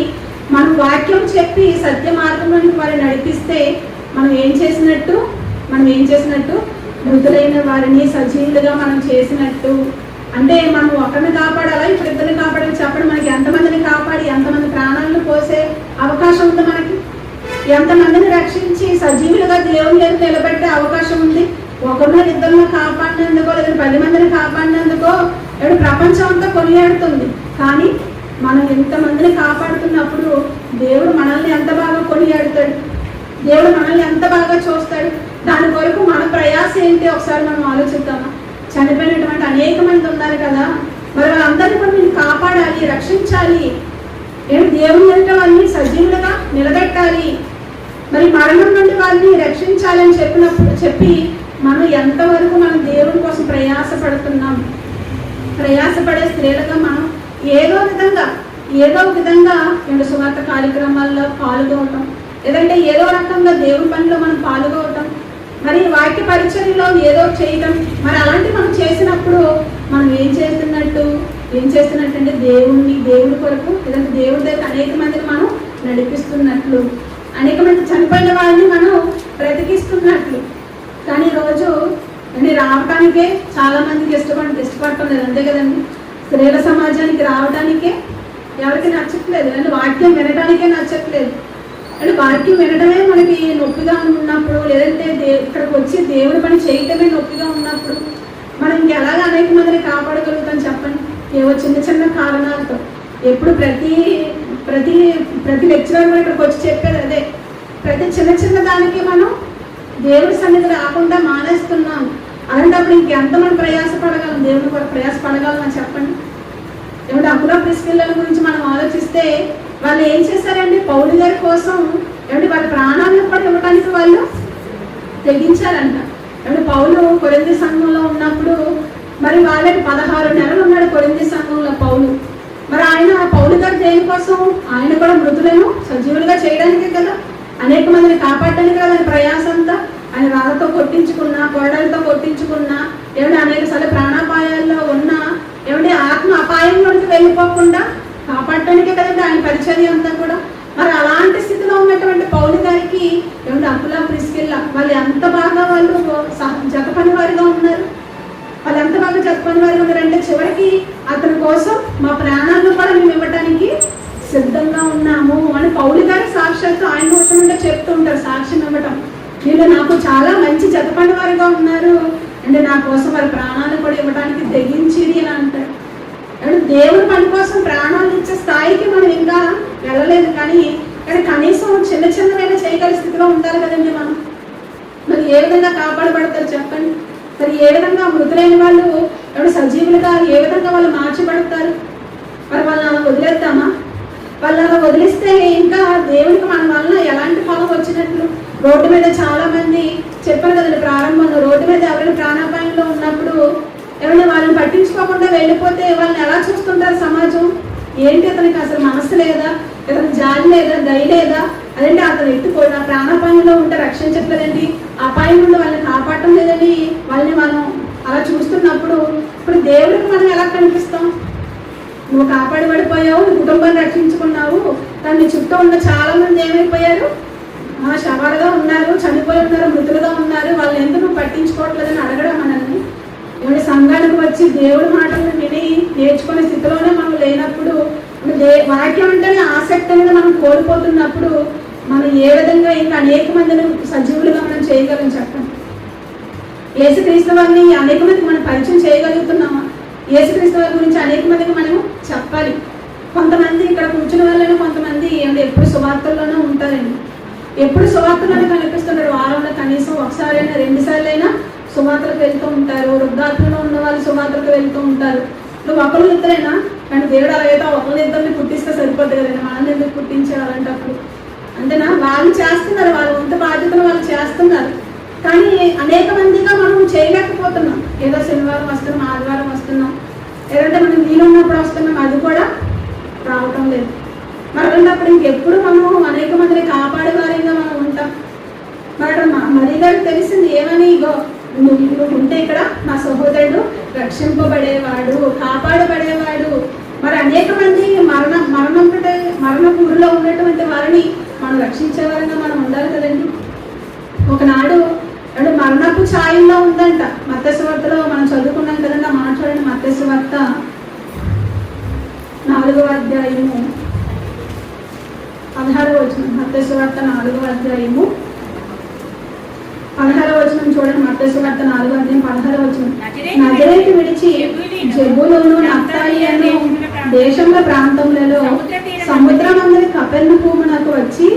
మనం వాక్యం చెప్పి సత్య మార్గంలోనికి వారిని నడిపిస్తే మనం ఏం చేసినట్టు మృతులైన వారిని సజీవులుగా మనం చేసినట్టు. అంటే మనం ఒకరిని కాపాడాలా, ఇప్పుడు ఇద్దరిని కాపాడాలి చెప్పడం. మనకి ఎంతమందిని కాపాడి ఎంతమంది ప్రాణాలను పోసే అవకాశం ఉంది మనకి? ఎంతమందిని రక్షించి సజీవులుగా దేవుని దగ్గర నిలబెట్టే అవకాశం ఉంది? ఒకరిని ఇద్దరిని కాపాడినందుకో లేదా 10 మందిని కాపాడినందుకో ఇప్పుడు ప్రపంచం అంతా కొనియాడుతుంది. కానీ మనం ఎంతమందిని కాపాడుతున్నప్పుడు దేవుడు మనల్ని ఎంత బాగా కొనియాడుతాడు, దేవుడు మనల్ని ఎంత బాగా చూస్తాడు. దాని కొరకు మన ప్రయాస ఏంటి ఒకసారి మనం ఆలోచిద్దామా? చనిపోయినటువంటి అనేక మంది ఉన్నారు కదా, మరి వాళ్ళందరినీ కూడా నేను కాపాడాలి, రక్షించాలి, దేవుని ఎదుట వాళ్ళని సజీవులుగా నిలబెట్టాలి, మరి మరణం నుండి వాళ్ళని రక్షించాలి అని చెప్పి మనం ఎంతవరకు మనం దేవుని కోసం ప్రయాసపడుతున్నాం? ప్రయాసపడే స్త్రీలుగా మనం ఏదో విధంగా సువార్త కార్యక్రమాల్లో పాల్గొవటం, లేదంటే ఏదో రకంగా దేవుని పనిలో మనం పాల్గొవటం, మరి వాక్య పరిచర్యలో ఏదో చేయటం. మరి అలాంటి మనం చేసినప్పుడు మనం ఏం చేస్తున్నట్టు అంటే దేవుడి కొరకు లేదంటే దేవుడి దగ్గర అనేక మందిని మనం నడిపిస్తున్నట్లు, అనేక మంది చనిపోయిన వాళ్ళని మనం బ్రతికిస్తున్నట్లు. కానీ రోజు రావటానికే చాలా మందికి ఇష్టపడటం లేదు, అంతే కదండి. స్త్రీల సమాజానికి రావడానికే ఎవరికి నచ్చట్లేదు, అంటే వాక్యం వినడానికే నచ్చట్లేదు. అంటే వాక్యం వినడమే మనకి నొప్పిగా ఉన్నప్పుడు, లేదంటే ఇక్కడికి వచ్చి దేవుడి పని చేయటమే నొప్పిగా ఉన్నప్పుడు మనం ఇంకెలాగ అనేక మందిని కాపాడగలుగుతాం చెప్పండి? ఏవో చిన్న కారణాలతో. ఎప్పుడు ప్రతి లెక్చరర్ ఇక్కడికి వచ్చి చెప్పేది అదే, ప్రతి చిన్న దానికి మనం దేవుడి సన్నిధి రాకుండా మానేస్తున్నాం. అలాంటప్పుడు ఇంకెంతమంది ప్రయాసపడగలం, దేవుని కొరకు ప్రయాసపడగలం అని చెప్పండి. ఏమంటే అకుల ప్రిస్కిల్లల గురించి మనం ఆలోచిస్తే వాళ్ళు ఏం చేశారండి, పౌలు గారి కోసం ఏమంటే వాళ్ళ ప్రాణాలను కూడా ఇవ్వడానికి వాళ్ళు తెగించారంట. ఏమంటే పౌలు కొరింథీ సంఘంలో ఉన్నప్పుడు మరి వాళ్ళకి 16 నెలలు ఉన్నాడు కొరింథీ సంఘంలో పౌలు. మరి ఆయన పౌలు గారు దేనికోసం, ఆయన కూడా మృతులను సజీవులుగా చేయడానికే కదా, అనేక మందిని కాపాడడానికి కదా ఆయన ప్రయాస అంతా. ఆయన రాళ్ళతో కొట్టించుకున్నా, కొరడాలతో కొట్టించుకున్నా, ఏమంటే అనేక సార్లు ప్రాణాపాయాల్లో ఉన్నా, ఏమంటే ఆత్మ అపాయంలోకి వెళ్ళిపోకుండా కాపాడటానికే కదండి ఆయన పరిచర్య అంతా కూడా. మరి అలాంటి స్థితిలో ఉన్నటువంటి పౌలు గారికి ఏమంటే అకుల ప్రిస్కిల్ల వాళ్ళు ఎంత బాగా వాళ్ళు జత పని వారిగా ఉన్నారు. వాళ్ళు ఎంత బాగా జత పని వారిగా ఉన్నారంటే చివరికి అతని కోసం మా ప్రాణాలను కూడా మేము ఇవ్వడానికి సిద్ధంగా ఉన్నాము అని పౌలు గారి సాక్షాత్తు ఆయన కోసం ఉంటే చెప్తూ ఉంటారు, సాక్ష్యం ఇవ్వటం. వీళ్ళు నాకు చాలా మంచి జత పని వారిగా ఉన్నారు అంటే నా కోసం వారి ప్రాణాలను కూడా ఇవ్వడానికి తెగించిది అని అంటారు. అంటే దేవుడి పని కోసం ప్రాణాలు ఇచ్చే స్థాయికి మనం ఇంకా వెళ్ళలేదు, కానీ కనీసం చిన్న చిన్నవైనా చేయగల స్థితిలో ఉండాలి కదండి మనం. మరి ఏ విధంగా కాపాడబడతారు చెప్పండి? మరి ఏ విధంగా మృతులైన వాళ్ళు ఎవరు సజీవులుగా ఏ విధంగా వాళ్ళు మార్చబడతారు? మరి వాళ్ళని అలా వదిలేద్దామా? వాళ్ళని అలా వదిలిస్తే ఇంకా దేవుడికి మన వలన ఎలాంటి ఫలం వచ్చినట్లు? రోడ్డు మీద చాలా మంది చెప్పారు కదండి ప్రారంభంలో, రోడ్డు మీద ఎవరైనా ప్రాణాపాయంలో ఉన్నప్పుడు ఎవరైనా వాళ్ళని పట్టించుకోకుండా వెళ్ళిపోతే వాళ్ళని ఎలా చూస్తుంటారు సమాజం? ఏంటి అతనికి అసలు మనసు లేదా, ఇతనికి జాలి లేదా, దయ లేదా, అదేంటి అతను ఎత్తుకోడా ప్రాణాపాయంలో ఉంటే రక్షించట్లేదండి, అపాయం నుండి వాళ్ళని కాపాడటం లేదని వాళ్ళని మనం అలా చూస్తున్నప్పుడు ఇప్పుడు దేవుడికి మనం ఎలా కనిపిస్తాం? నువ్వు కాపాడబడిపోయావు, నీ కుటుంబాన్ని రక్షించుకున్నావు, కానీ చుట్టూ ఉన్న చాలా మంది ఏమైపోయారు, శవాలుగా ఉన్నారు, చనిపోయి ఉన్నారు, మృతులుగా ఉన్నారు, వాళ్ళని ఎందుకు నువ్వు పట్టించుకోవట్లేదని అడగడం మనల్ని. ఏమంటే సంఘానికి వచ్చి దేవుడి మాటలను విని నేర్చుకునే స్థితిలోనే మనం లేనప్పుడు, వాక్యం అంటేనే ఆసక్తి అనేది మనం కోల్పోతున్నప్పుడు మనం ఏ విధంగా ఇంకా అనేక మందిని సజీవులుగా మనం చేయగలం చెప్పండి? యేసుక్రీస్తు వారిని అనేక మందికి మనం పరిచయం చేయగలుగుతున్నామా? యేసుక్రీస్తు వారి గురించి అనేక మందికి మనం చెప్పాలి. కొంతమంది ఇక్కడ కూర్చున్న వాళ్ళని కొంతమంది ఏమంటే ఎప్పుడు సువార్తల్లోనే ఉంటారండి, ఎప్పుడు సువార్తలోనే కనిపిస్తున్నారు. వారంలో కనీసం ఒకసారి అయినా 2 సార్లు అయినా సువార్తలకు వెళ్తూ ఉంటారు. వృద్ధాత్మలో ఉన్న వాళ్ళు సువార్తలకు వెళ్తూ ఉంటారు. నువ్వు ఒకళ్ళు ఇద్దరైనా, కానీ దేవుడు అలాగైతే ఒకళ్ళు ఇద్దరిని పుట్టిస్తే సరిపోతుంది కదండి, మనల్ని ఎందుకు పుట్టించాలంటప్పుడు అంతేనా? వాళ్ళు చేస్తున్నారు, వాళ్ళ వంతు బాధ్యతను వాళ్ళు చేస్తున్నారు, కానీ అనేక మందిగా మనం చేయలేకపోతున్నాం. ఏదో శనివారం వస్తున్నాం, ఆదివారం వస్తున్నాం, ఏదంటే మనం వీలున్నప్పుడు వస్తున్నాం, అది కూడా రావటం లేదు. మరి అలాంటప్పుడు ఇంకెప్పుడు మనం అనేక మందిని కాపాడేవారిగా మనం ఉంటాం. మరి మరి గారికి తెలిసింది ఏమని, ఇగో నువ్వు ఉంటే ఇక్కడ మా సహోదరుడు రక్షింపబడేవాడు, కాపాడబడేవాడు. మరి అనేక మంది మరణపూరులో ఉన్నటువంటి వారిని మనం రక్షించేవారిగా మనం ఉండాలి కదండి. ఒకనాడు మరణపు ఛాయల్లో ఉందంట. మత్తయి సువార్తలో మనం చదువుకున్నాం కదండి, ఆ మాట చూడండి. మత్తయి సువార్త 4వ అధ్యాయము 16వ వచనం. మత్తయి సువార్త 4వ అధ్యాయము 16వ వచనం చూడండి. మత్తయి సువార్త 4వ అధ్యాయం 16వ వచనం. నజరేతు విడిచి జెబూలూను, నఫ్తాలి అనే దేశంలో ప్రాంతములలో సముద్రమందరి కపెర్నహూమునకు వచ్చి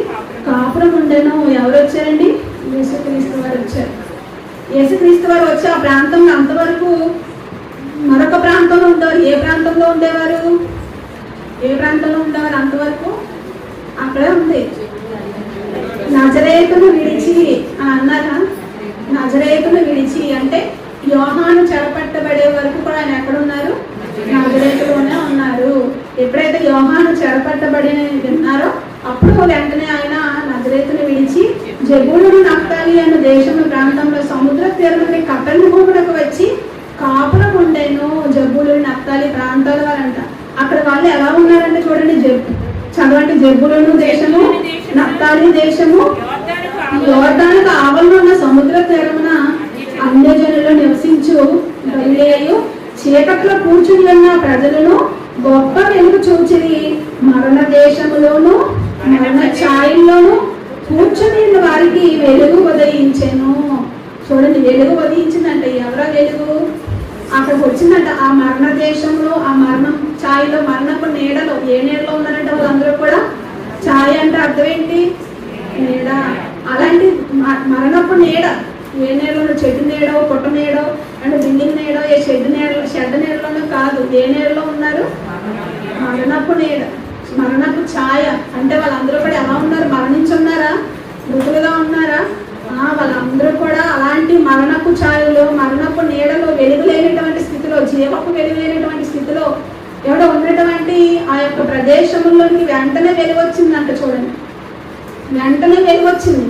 కాపురం ఉండెను. ఎవరు వచ్చారండి? యేసుక్రీస్తు వారు వచ్చారు. యేసుక్రీస్తు వారు వచ్చి ఆ ప్రాంతంలో అంతవరకు మరొక ప్రాంతంలో ఉండేవారు. ఏ ప్రాంతంలో ఉండేవారు? అంతవరకు అక్కడే ఉంది. నజరేతును విడిచి అని అన్నారా? నజరేతును విడిచి అంటే యోహాను చెరపట్టబడే వరకు కూడా ఆయన ఎక్కడున్నారు? నజరేతులోనే ఉన్నారు. ఎప్పుడైతే యోహాను చెరపట్టబడి విన్నారో అప్పుడు వెంటనే ఆయన నజరేతును విడిచి జెబూలూను, నఫ్తాలి అన్న దేశంలో ప్రాంతంలో సముద్ర తీరమున కపెర్నహూమునకు వచ్చి కాపురం ఉండేను. జెబూలూను, నఫ్తాలి ప్రాంతాల వారంట. అక్కడ వాళ్ళు ఎలా ఉన్నారంటే చూడండి, చదవండి. జెబూలూను దేశము, నఫ్తాలి దేశము యోర్దానుకు ఆవలను ఉన్న సముద్ర తీరమున అన్యజనులు నివసించు గలిలయయు చీకట్లో కూర్చుని ఉన్న ప్రజలను గొప్ప వెలుగు చూచిరి. మరణ దేశములోను మరణ ఛాయల్లోను కూర్చుని వారికి వెలుగు ఉదయించెను. చూడండి, వెలుగు ఉదయించిందంట. ఎవరా వెలుగు? అక్కడికి వచ్చిందంట. ఆ మరణ దేశంలో, ఆ మరణం ఛాయలో, మరణపు నీడలో, ఏ నీడలో ఉన్నారంటే వాళ్ళందరూ కూడా. ఛాయ అంటే అర్థం ఏంటి? నీడ. అలాంటి మరణపు నీడ ఏ నీడలో? చెట్టు నీడో, పుట్ట నీడో, అంటే బిల్డింగ్ నీడో, ఏ షెడ్ నీడలోనూ కాదు. ఏ నీడలో ఉన్నారు? మరణపు నీడ, మరణపు ఛాయ. అంటే వాళ్ళందరూ కూడా ఎలా ఉన్నారు? మరణించున్నారా? మృతులుగా ఉన్నారా? వాళ్ళందరూ కూడా అలాంటి మరణపు ఛాయలో, మరణపు నీడలో, వెలుగు లేనటువంటి స్థితిలో, జీవపు వెలుగు లేనటువంటి స్థితిలో ఎవడో ఉన్నటువంటి ఆ యొక్క ప్రదేశంలోకి వెంటనే వెలుగు వచ్చిందంట. చూడండి, వెంటనే వెలుగు వచ్చింది.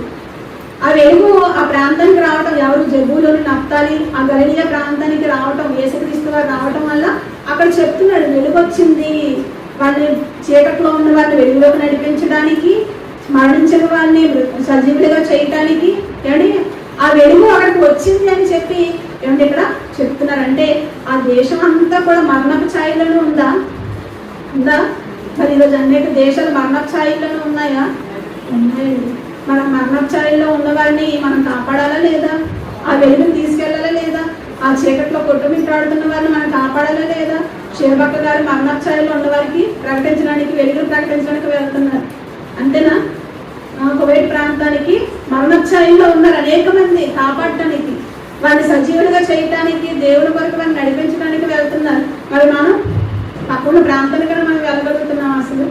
ఆ వెలుగు ఆ ప్రాంతానికి రావటం ఎవరు? జెబూలూను, నఫ్తాలి, ఆ గలిలయ ప్రాంతానికి రావటం, యేసుక్రీస్తు వారు రావటం వల్ల అక్కడ చెప్తున్నాడు వెలుగు వచ్చింది. వాళ్ళని చీకట్లో ఉన్న వారిని వెలుగులోకి నడిపించడానికి, మరణించిన వారిని సజీవులుగా చేయటానికి ఏమండి ఆ వెలుగు అక్కడికి వచ్చింది అని చెప్పి ఏమంటే ఇక్కడ చెప్తున్నారంటే ఆ దేశం అంతా కూడా మరణపు ఛాయలను ఉందా? మరి ఈరోజు అనేక దేశాలు మరణపు ఛాయలను ఉన్నాయా? ఉన్నాయండి. మనం మరణపు ఛాయల్లో ఉన్నవారిని మనం కాపాడాలా లేదా? ఆ వెలుగుని తీసుకెళ్లాలా లేదా? ఆ చీకట్లో కొట్టుమిట్టాడుతున్న వారిని మనం కాపాడాలా లేదా? శివభక్త గారు మరణపు ఛాయలో ఉన్నవారికి ప్రకటించడానికి, వెలుగును ప్రకటించడానికి వెళ్తున్నారు. అంతేనా? కువైట్ ప్రాంతానికి మరణఛాయంలో ఉన్నారు అనేక మంది, కాపాడటానికి, వారిని సజీవులుగా చేయటానికి, దేవుని కొరకు వారిని నడిపించడానికి వెళ్తున్నారు. మరి మనం పక్కన ప్రాంతానికి కూడా మనం వెళ్ళగలుగుతున్నాం? అసలు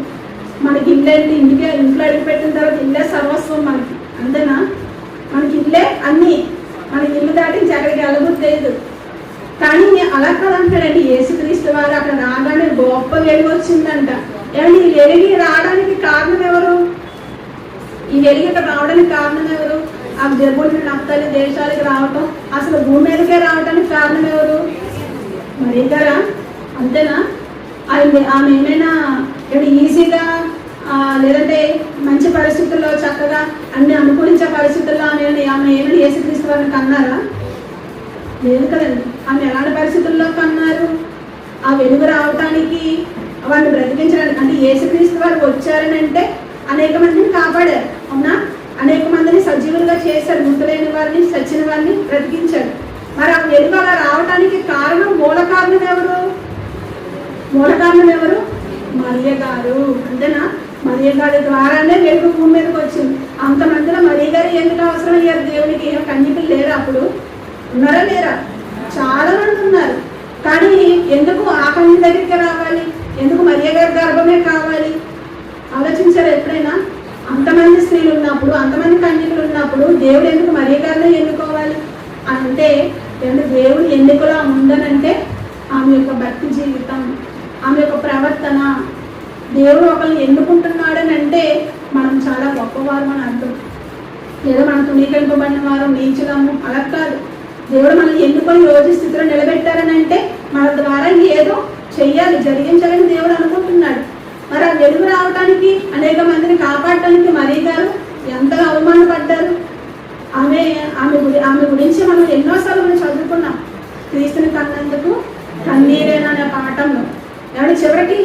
మనకి ఇల్లేంటి? ఇంట్లో అడిగి పెట్టిన తర్వాత ఇల్లే సర్వస్వం మనకి. అంతేనా? మనకి ఇల్లే అన్నీ. మనకి ఇల్లు దాటించి ఎక్కడికి వెళ్ళబుద్లేదు. కానీ అలా కాదంటాడండి యేసుక్రీస్తు వారు. అక్కడ రాగానే గొప్ప వెలుగు వచ్చిందంట. ఏమంటే ఈ వెలుగు రావడానికి కారణం ఎవరు? ఈ వెలుగు ఇక్కడ రావడానికి కారణం ఎవరు? ఆ జెబూలూను, నఫ్తాలి దేశాలకు రావటం, అసలు భూమి మీదకే రావడానికి కారణం ఎవరు? మరి గారా? అంతేనా? ఆమె ఏమైనా ఈజీగా లేదంటే మంచి పరిస్థితుల్లో చక్కగా అన్ని అనుకూలించే పరిస్థితుల్లో ఆమె ఏమైనా యేసుక్రీస్తు వారిని కన్నారా? లేదు కదండి. ఆమె ఎలాంటి పరిస్థితుల్లో కన్నారు? ఆ వెలుగు రావటానికి, వారిని బ్రతికించడానికి. అంటే యేసుక్రీస్తు వారు వచ్చారని అంటే అనేక మందిని కాపాడారు, అవునా? అనేక మందిని సజీవులుగా చేశారు, మృతులైన వారిని, చచ్చిన వారిని బ్రతికించారు. మరి ఆ వెలుగు అలా రావడానికి కారణం, మూల కారణం ఎవరు? మరియ గారు. అంతేనా? మరియ గారి ద్వారానే వెలుగు భూమి మీదకి వచ్చింది. అంతమందిలో మరియ గారు ఎందుకు అవసరం అయ్యారు దేవునికి? కన్యకలు లేరా అప్పుడు? ఉన్నారా లేరా? చాలా మంది ఉన్నారు. కానీ ఎందుకు ఆ కన్య దగ్గరికి రావాలి? ఎందుకు మరియ గారి గర్భమే కావాలి? ఆలోచించారు ఎప్పుడైనా? అంతమంది స్త్రీలు ఉన్నప్పుడు, అంతమంది కన్యకలు ఉన్నప్పుడు దేవుడు ఎందుకు మరియ గారిని ఎన్నుకోవాలి అంటే, దేవుడు ఎన్నికలో ఉందనంటే ఆమె యొక్క భక్తి జీవితం, ఆమె యొక్క ప్రవర్తన. దేవుడు ఒకరిని ఎన్నుకుంటున్నాడని అంటే మనం చాలా గొప్పవారు అని అర్థం. ఏదో మనం తుణీకరింపబడిన వారు, నీచులము అలా కాదు. దేవుడు మనల్ని ఎన్నుకొని రోజు స్థితిలో నిలబెట్టారని అంటే మన ద్వారా ఏదో చెయ్యాలి, జరిగించాలని దేవుడు అనుకుంటున్నాడు. మరి ఆ వెలుగు రావడానికి, అనేక మందిని కాపాడటానికి మరియ గారు ఎంతగా అవమానపడ్డారు. ఆమె గురించి మనం ఎన్నోసార్లు మనం చదువుకున్నాం. క్రీస్తుని కన్నందుకు కన్నీరేననే పాఠంలో. కాబట్టి చివరికి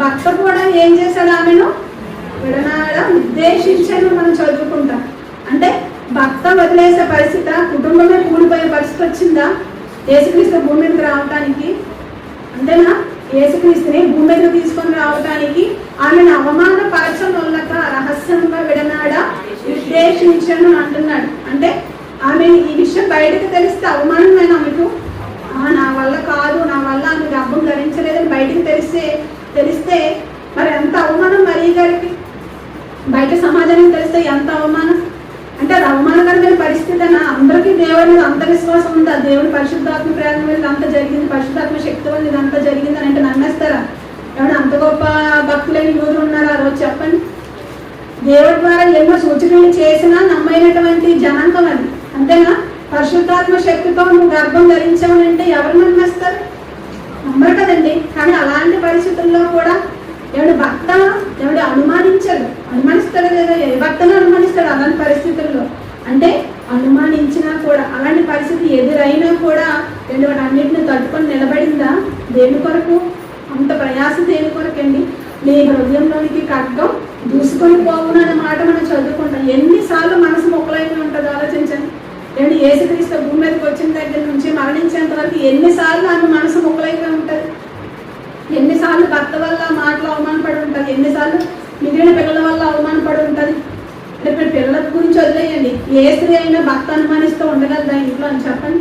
భర్త కూడా ఏం చేశాడు? ఆమెను విడనాడ ఉద్దేశించాను మనం చదువుకుంటాం. అంటే భర్త వదిలేసే పరిస్థితి, కుటుంబమే కూలిపోయే పరిస్థితి వచ్చిందా యేసుక్రీస్తు భూమి మీదకి రావటానికి? అంతేనా? యేసుక్రీస్తుని భూమి మీదకి తీసుకొని రావటానికి ఆమెను అవమానపరచనొల్లక రహస్యంగా విడనాడ ఉద్దేశించను అంటున్నాడు. అంటే ఆమె ఈ విషయం బయటకు తెలిస్తే అవమానమైన ఆమెకు, నా వల్ల కాదు, నా వల్ల ఆమె గర్భం ధరించలేదని బయటకు తెలిస్తే మరి ఎంత అవమానం మరియ గారికి? బయట సమాజానికి తెలిస్తే ఎంత అవమానం? అంటే అది అవమానకరమైన పరిస్థితి అన్న. అందరికీ దేవుడి మీద అంత విశ్వాసం ఉందా? దేవుడి పరిశుద్ధాత్మ ప్రేరణ మీద అంత జరిగింది, పరిశుద్ధాత్మ శక్తి వల్ల ఇది అంత జరిగింది అని అంటే నమ్మేస్తారా? ఏమన్నా అంత గొప్ప భక్తులైన యూదులు ఉన్నారా? ఆ రోజు చెప్పండి. దేవుడి ద్వారా ఎన్నో సూచనలు చేసినా నమ్మైనటువంటి జనాంగం అది. అంతేనా? పరిశుద్ధాత్మ శక్తితో నువ్వు గర్భం ధరించావనంటే ఎవరు నమ్మేస్తారు? నమ్మరు కదండి. కానీ అలాంటి పరిస్థితుల్లో కూడా భక్త అనుమానిస్తాడు లేదా? ఏ భక్తను అనుమానిస్తాడు అలాంటి పరిస్థితుల్లో? అంటే అనుమానించినా కూడా, అలాంటి పరిస్థితి ఎదురైనా కూడా అన్నింటిని తట్టుకొని నిలబడిందా? దేని కొరకు అంత ప్రయాస? దేని కొరకండి? నీ హృదయంలోనికి ఖడ్గం దూసుకొని పోవును అనే మాట మనం చదువుకుంటాం. ఎన్నిసార్లు మనసు మొక్కలైన ఉంటుంది ఆలోచించండి. యేసుక్రీస్తు భూమి మీదకి వచ్చిన దగ్గర నుంచి మరణించేంత వరకు ఎన్నిసార్లు ఆమె మనసు మొక్కలైపోయి ఉంటుంది? ఎన్నిసార్లు భర్త వల్ల మాటలు అవమానపడి ఉంటుంది? ఎన్నిసార్లు మిగిలిన పిల్లల వల్ల అవమానపడి ఉంటుంది? అంటే పిల్లల గురించి వదిలేయండి. ఏ స్త్రీ అయినా భర్త అనుమానిస్తూ ఉండగలదా ఇంట్లో అని చెప్పండి?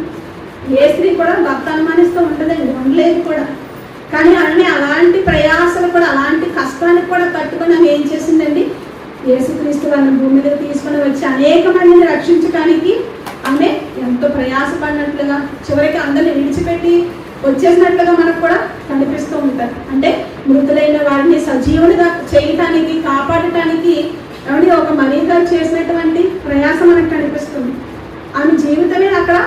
ఏ స్త్రీ కూడా భర్త అనుమానిస్తూ ఉండదండి, ఉండలేదు కూడా. కానీ అలాంటి ప్రయాసలు కూడా, అలాంటి కష్టానికి కూడా తట్టుకొని ఆమె ఏం చేసిందండి? యేసుక్రీస్తు వాళ్ళని భూమి మీద తీసుకొని వచ్చి అనేక మందిని రక్షించడానికి ఆమె ఎంతో ప్రయాసపడినట్లుగా, చివరికి అందరిని విడిచిపెట్టి వచ్చేసినట్లుగా మనకు కూడా కనిపిస్తూ ఉంటారు. అంటే మృతులైన వారిని సజీవులుగా చేయటానికి, కాపాడటానికి ఒక మరీగా చేసినటువంటి ప్రయాస మనకు కనిపిస్తుంది. ఆమె జీవితమే అక్కడ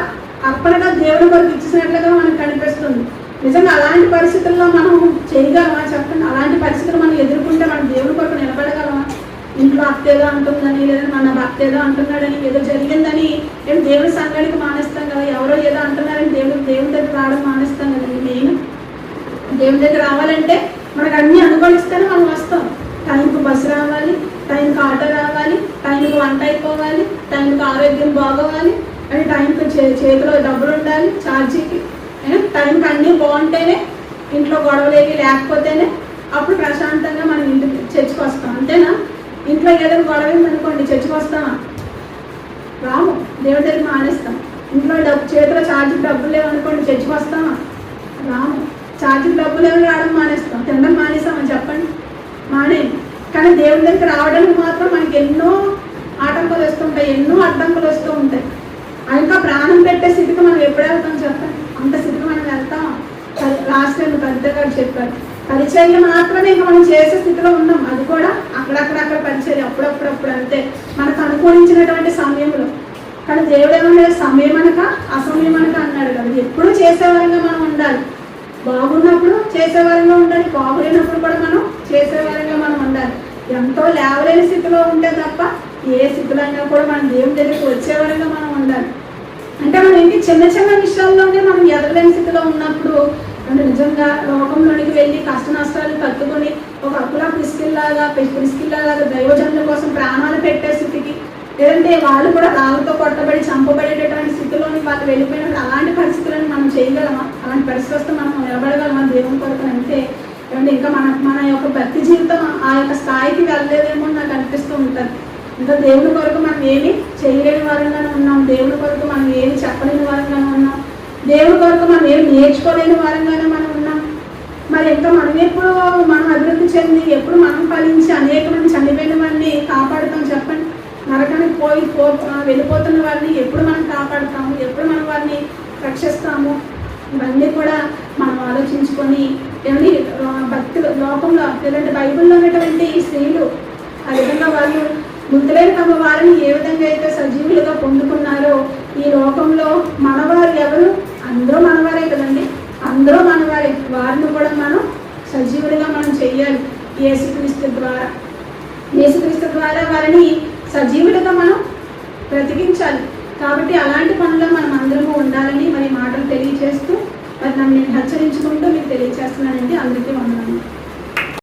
అర్పణగా దేవుడి కొరకు ఇచ్చినట్లుగా మనకు కనిపిస్తుంది. నిజంగా అలాంటి పరిస్థితుల్లో మనం చేయగలమా చెప్పండి? అలాంటి పరిస్థితులు మనం ఎదుర్కొంటే మనం దేవుడి కొరకు నిలబడగలమా? ఇంట్లో అత్తేదో అంటుందని, లేదా మన భర్త ఏదో అంటున్నాడని, ఏదో జరిగిందని నేను దేవుడి సంఘానికి మానేస్తాం కదా. ఎవరో ఏదో అంటున్నారని దేవుడి దగ్గర రావడం మానేస్తాం కదండి. మెయిన్ దేవుడి దగ్గర రావాలంటే మనకు అన్నీ అనుభవిస్తేనే మనం వస్తాం. టైంకి బస్సు రావాలి, టైంకి ఆటో రావాలి, టైంకి వంట అయిపోవాలి, టైంకి ఆరోగ్యం బాగోవాలి, అని టైంకి చేతిలో డబ్బులు ఉండాలి ఛార్జీకి, టైంకి అన్నీ బాగుంటేనే, ఇంట్లో గొడవలేవి లేకపోతేనే అప్పుడు ప్రశాంతంగా మనం ఇంటికి చర్చికి వస్తాం. అంతేనా? ఇంట్లో ఏదైనా గొడవ అనుకోండి, చర్చికి వస్తామా? రాము, దేవుడి దగ్గర మానేస్తాం. ఇంట్లో చేతిలో ఛార్జీకి డబ్బులు లేవనుకోండి, చర్చికి వస్తామా? రాము. ఛార్జీకి డబ్బులు ఏమైనా రావడం మానేస్తాం. తినడం మానేస్తామని చెప్పండి? మానేయండి. కానీ దేవుడి దగ్గర రావడానికి మాత్రం మనకి ఎన్నో ఆటంకాలు వస్తుంటాయి, ఎన్నో అడ్డంకులు వస్తూ ఉంటాయి. ఇంకా ప్రాణం పెట్టే స్థితికి మనం ఎప్పుడు వెళ్తాం చెప్పండి? అంత స్థితికి మనం వెళ్తాం. లాస్ట్ టైం పెద్ద గారు చెప్పారు, పరిచర్య మాత్రమే ఇంకా మనం చేసే స్థితిలో ఉన్నాం. అది కూడా అక్కడక్కడ పరిచర్య, అప్పుడప్పుడు అంతే, మనకు అనుకూలించినటువంటి సమయంలో. కానీ దేవుడు ఏమన్నాడు? సమయం అనక అసమయం అనక అన్నాడు కదా. ఎప్పుడు చేసేవారంగా మనం ఉండాలి. బాగున్నప్పుడు చేసేవారంగా ఉండాలి, బాగులేనప్పుడు కూడా మనం చేసేవారంగా మనం ఉండాలి. ఎంతో లేవలేని స్థితిలో ఉంటే తప్ప ఏ స్థితిలో అయినా కూడా మనం దేవుని దగ్గరికి వచ్చేవారంగా మనం ఉండాలి. అంటే మనం ఏంటి, చిన్న చిన్న విషయాల్లోనే మనం ఎదగలేని స్థితిలో ఉన్నప్పుడు అంటే నిజంగా లోకంలోనికి వెళ్ళి కష్ట నష్టాలు తట్టుకొని ఒక అప్పుల ప్రిస్కిల్లాగా దైవజనుల కోసం ప్రాణాలు పెట్టే స్థితికి, లేదంటే వాళ్ళు కూడా రాళ్ళతో కొట్టబడి చంపబడేటటువంటి స్థితిలోని వాళ్ళు వెళ్ళిపోయినప్పుడు అలాంటి పరిస్థితులను మనం చేయగలమా? అలాంటి పరిస్థితి వస్తే మనం నిలబడగలమా దేవుని కొరకు అంటే? ఇంకా మన యొక్క భక్తి జీవితం ఆ యొక్క స్థాయికి వెళ్ళలేదేమో నాకు అనిపిస్తూ ఉంటుంది. ఇంకా దేవుని కొరకు మనం ఏమి చేయలేని వారంగానే ఉన్నాం, దేవుని కొరకు మనం ఏమి చెప్పలేని వారంగానే ఉన్నాం, దేవుని కొరకు మనం ఏమి నేర్చుకోలేని వారంగానే మనం ఉన్నాం. మరి ఇంకా మనం ఎప్పుడు మనం అభివృద్ధి చెంది, ఎప్పుడు మనం ఫలించి అనేక మంది చనిపోయిన వారిని కాపాడుతాం చెప్పండి? నరకానికి వెళ్ళిపోతున్న వారిని ఎప్పుడు మనం కాపాడుతాము? ఎప్పుడు మనం వారిని రక్షిస్తాము? ఇవన్నీ కూడా మనం ఆలోచించుకొని ఏమని భక్తి లోకంలో, లేదంటే బైబిల్లో ఉన్నటువంటి స్త్రీలు ఆ విధంగా వాళ్ళు మృతులైన తమ వారిని ఏ విధంగా అయితే సజీవులుగా పొందుకున్నారో, ఈ లోకంలో మనవారు ఎవరు? అందరూ మనవారే కదండి. అందరూ మనవారే. వారిని కూడా మనం సజీవులుగా మనం చెయ్యాలి యేసుక్రీస్తు ద్వారా. యేసుక్రీస్తు ద్వారా వారిని సజీవులుగా మనం బ్రతికించాలి. కాబట్టి అలాంటి పనుల్లో మనం అందరము ఉండాలని మరి మాటలు తెలియజేస్తూ మరి నన్ను నేను హెచ్చరించుకుంటూ మీకు తెలియజేస్తున్నానండి. అందరికీ వందనాలు.